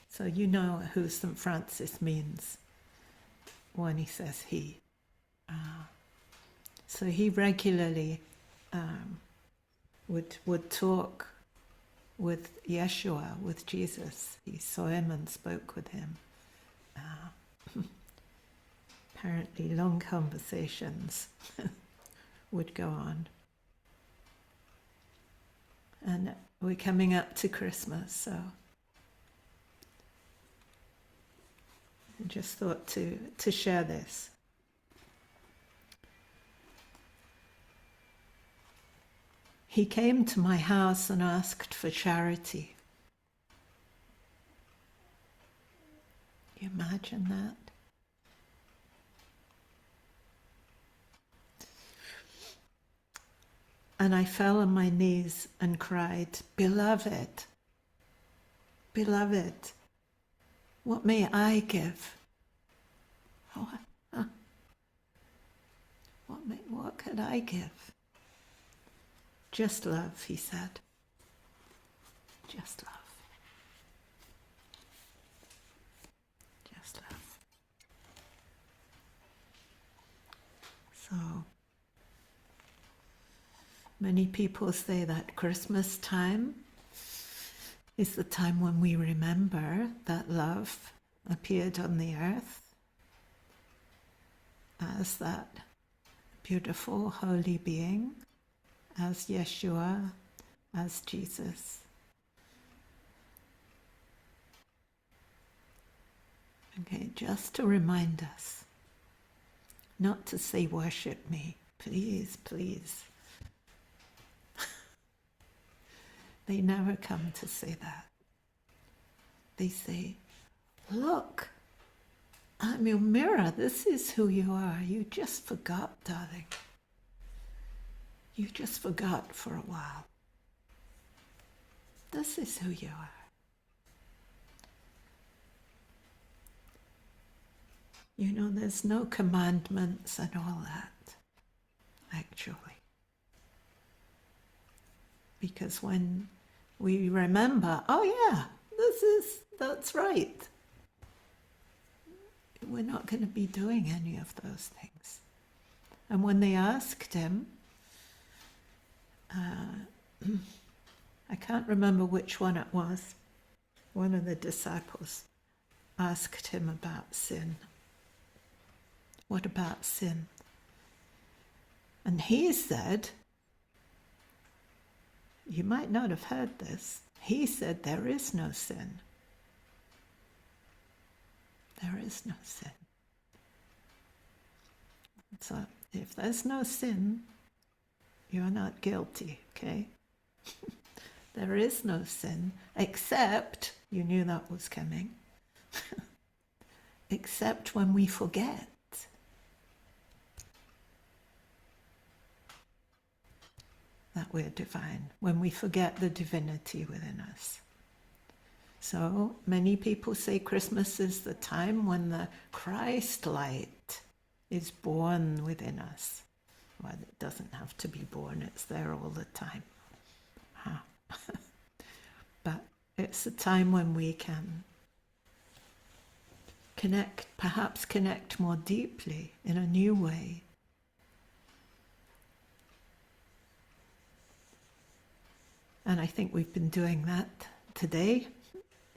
So you know who St. Francis means when he says he. So he regularly would talk with Yeshua, with Jesus. He saw him and spoke with him. Apparently long conversations would go on. And we're coming up to Christmas, so I just thought to share this. He came to my house and asked for charity. Can you imagine that? And I fell on my knees and cried, "Beloved, beloved, what may I give? What could I give?" "Just love," he said. "Just love. Just love." So many people say that Christmas time is the time when we remember that love appeared on the earth as that beautiful holy being, as Yeshua, as Jesus. Okay, just to remind us not to say worship me, please, please. They never come to say that. They say, look, I'm your mirror. This is who you are. You just forgot, darling. You just forgot for a while. This is who you are. You know, there's no commandments and all that, actually. Because when we remember, oh yeah, that's right. We're not going to be doing any of those things. And when they asked him, I can't remember which one it was, one of the disciples asked him about sin. What about sin? And he said, you might not have heard this, he said there is no sin. There is no sin. So if there's no sin, you're not guilty, okay? There is no sin, except, you knew that was coming, except when we forget. That we're divine, when we forget the divinity within us. So many people say Christmas is the time when the Christ light is born within us. Well, it doesn't have to be born, it's there all the time. But it's a time when we can connect, perhaps connect more deeply in a new way. And I think we've been doing that today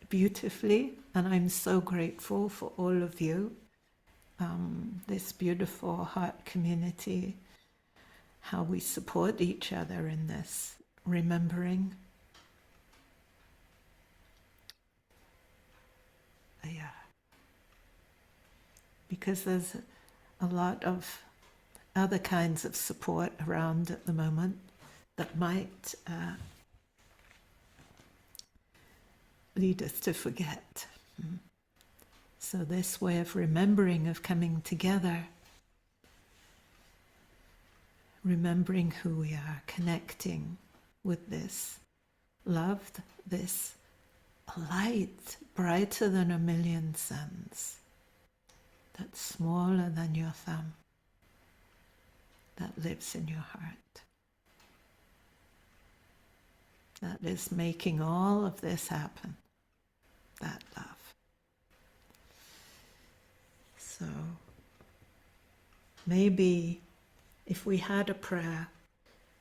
beautifully, and I'm so grateful for all of you, this beautiful heart community, how we support each other in this remembering. Yeah. Because there's a lot of other kinds of support around at the moment that might lead us to forget. So this way of remembering, of coming together, remembering who we are, connecting with this love, this light brighter than a million suns, that's smaller than your thumb, that lives in your heart, that is making all of this happen, that love. So maybe if we had a prayer,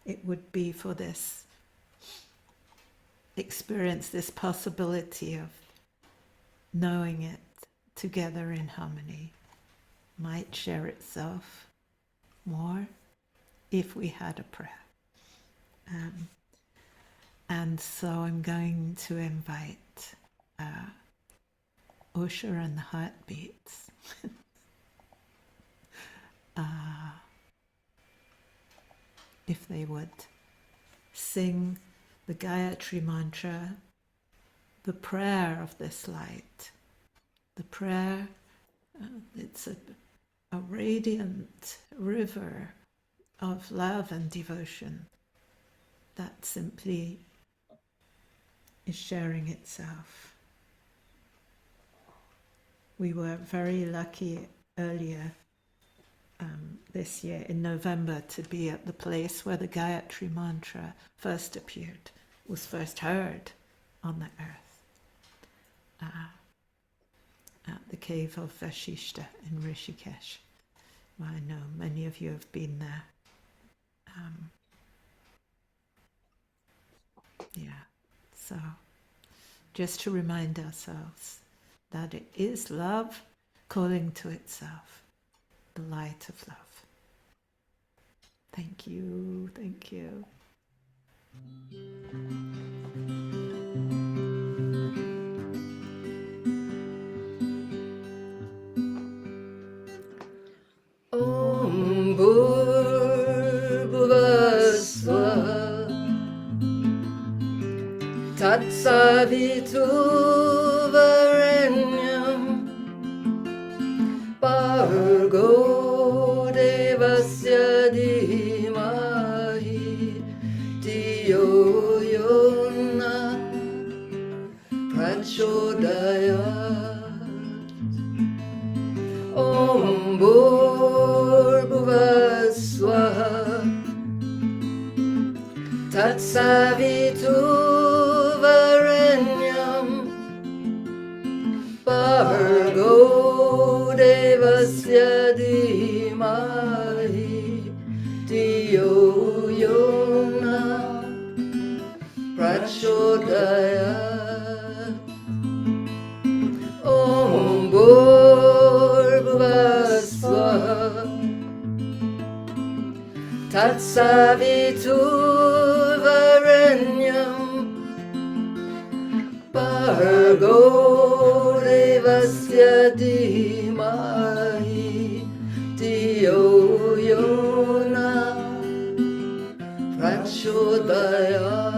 it would be for this experience, this possibility of knowing it together in harmony might share itself more if we had a prayer. And so I'm going to invite Usha and the Heartbeats if they would sing the Gayatri mantra, the prayer of this light. The prayer, it's a radiant river of love and devotion that simply is sharing itself. We were very lucky earlier this year in November to be at the place where the Gayatri mantra first appeared, was first heard on the earth, at the cave of Vashishta in Rishikesh. I know many of you have been there. So just to remind ourselves that it is love calling to itself, the light of love. Thank you, thank you. Om Bhurбhuvasvaha Tatsaviturvarenyam Bhargo Devasya Dhimahi Dhiyo Yona Prachodayat. Om Bhurбhuvasvaha Tatsaviturvarenyam Bhargo Devasya Dhimahi Dhiyo Yona Prachodayat. Om Bhurбhuvasvaha Tatsaviturvarenyam Bhargo Devasya Dhimahi Dhiyo Yona Prachodayat.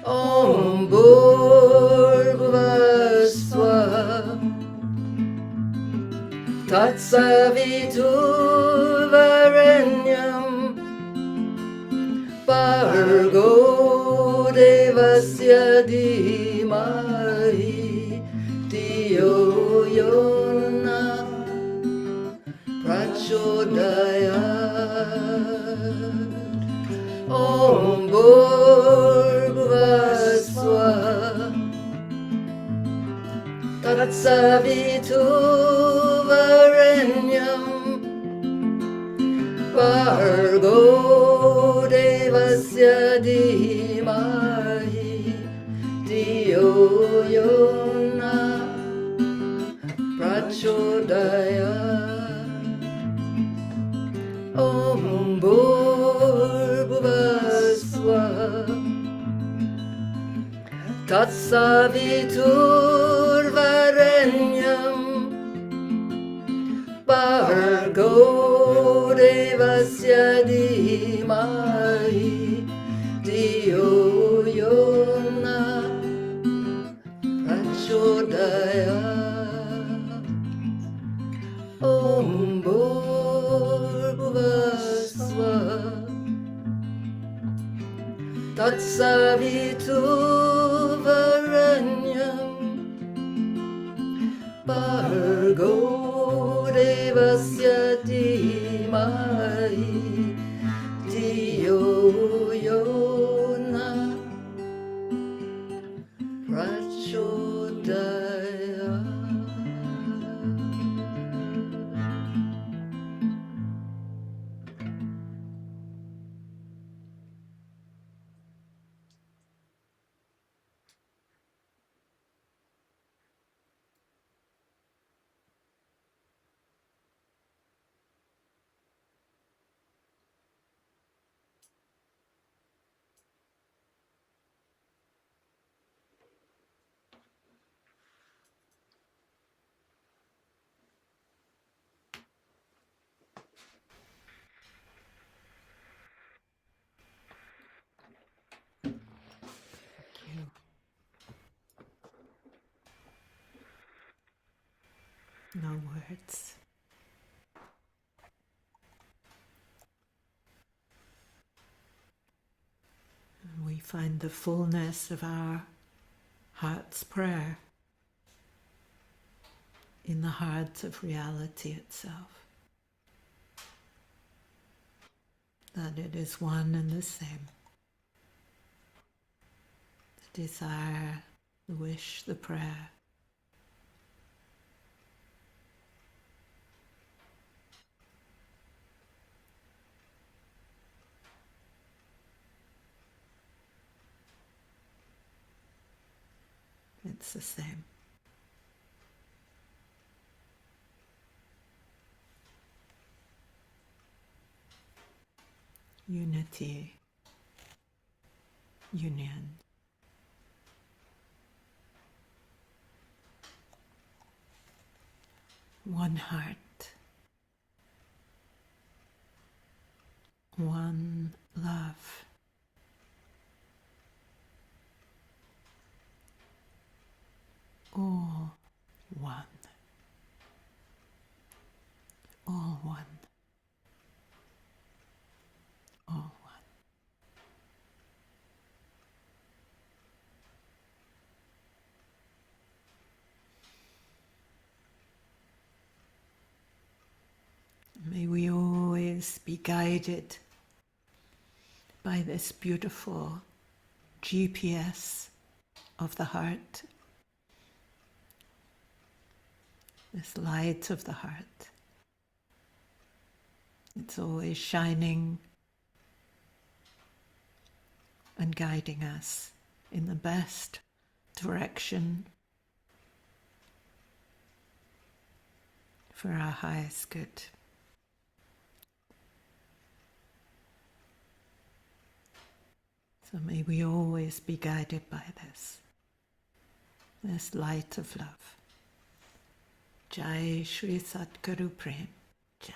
Om Bhurбhuvasvaha Tatsaviturvarenyam Bhargo Devasya Dhimahi Dhiyo Yona Prachodayat Om Bhurvaswa Tatsaviturvarenyam Bhargo Devasya Dhimahi Dio Yona Prachodayat Om Bhurvaswa Tatsaviturvarenyam Bhargo Devasya Dhimahi Dio Yona Prachodayat Om Bhurvaswa Tatsaviturvarenyam Bhargo Devasya Dhimahi Dio Yona Prachodayat. No words. And we find the fullness of our heart's prayer in the heart of reality itself. That it is one and the same. The desire, the wish, the prayer. It's the same. Unity, union. One heart, one love. All one. All one. All one. May we always be guided by this beautiful GPS of the heart, this light of the heart. It's always shining and guiding us in the best direction for our highest good. So may we always be guided by this light of love. Jai Shri Satguru Prem. Jai.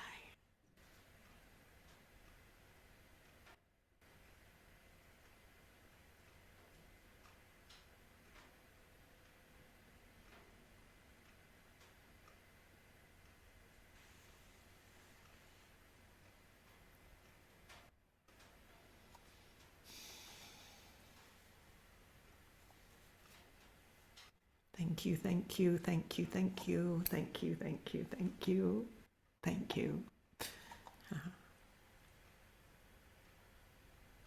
Thank you, thank you, thank you, thank you, thank you, thank you, thank you, thank you. Uh-huh.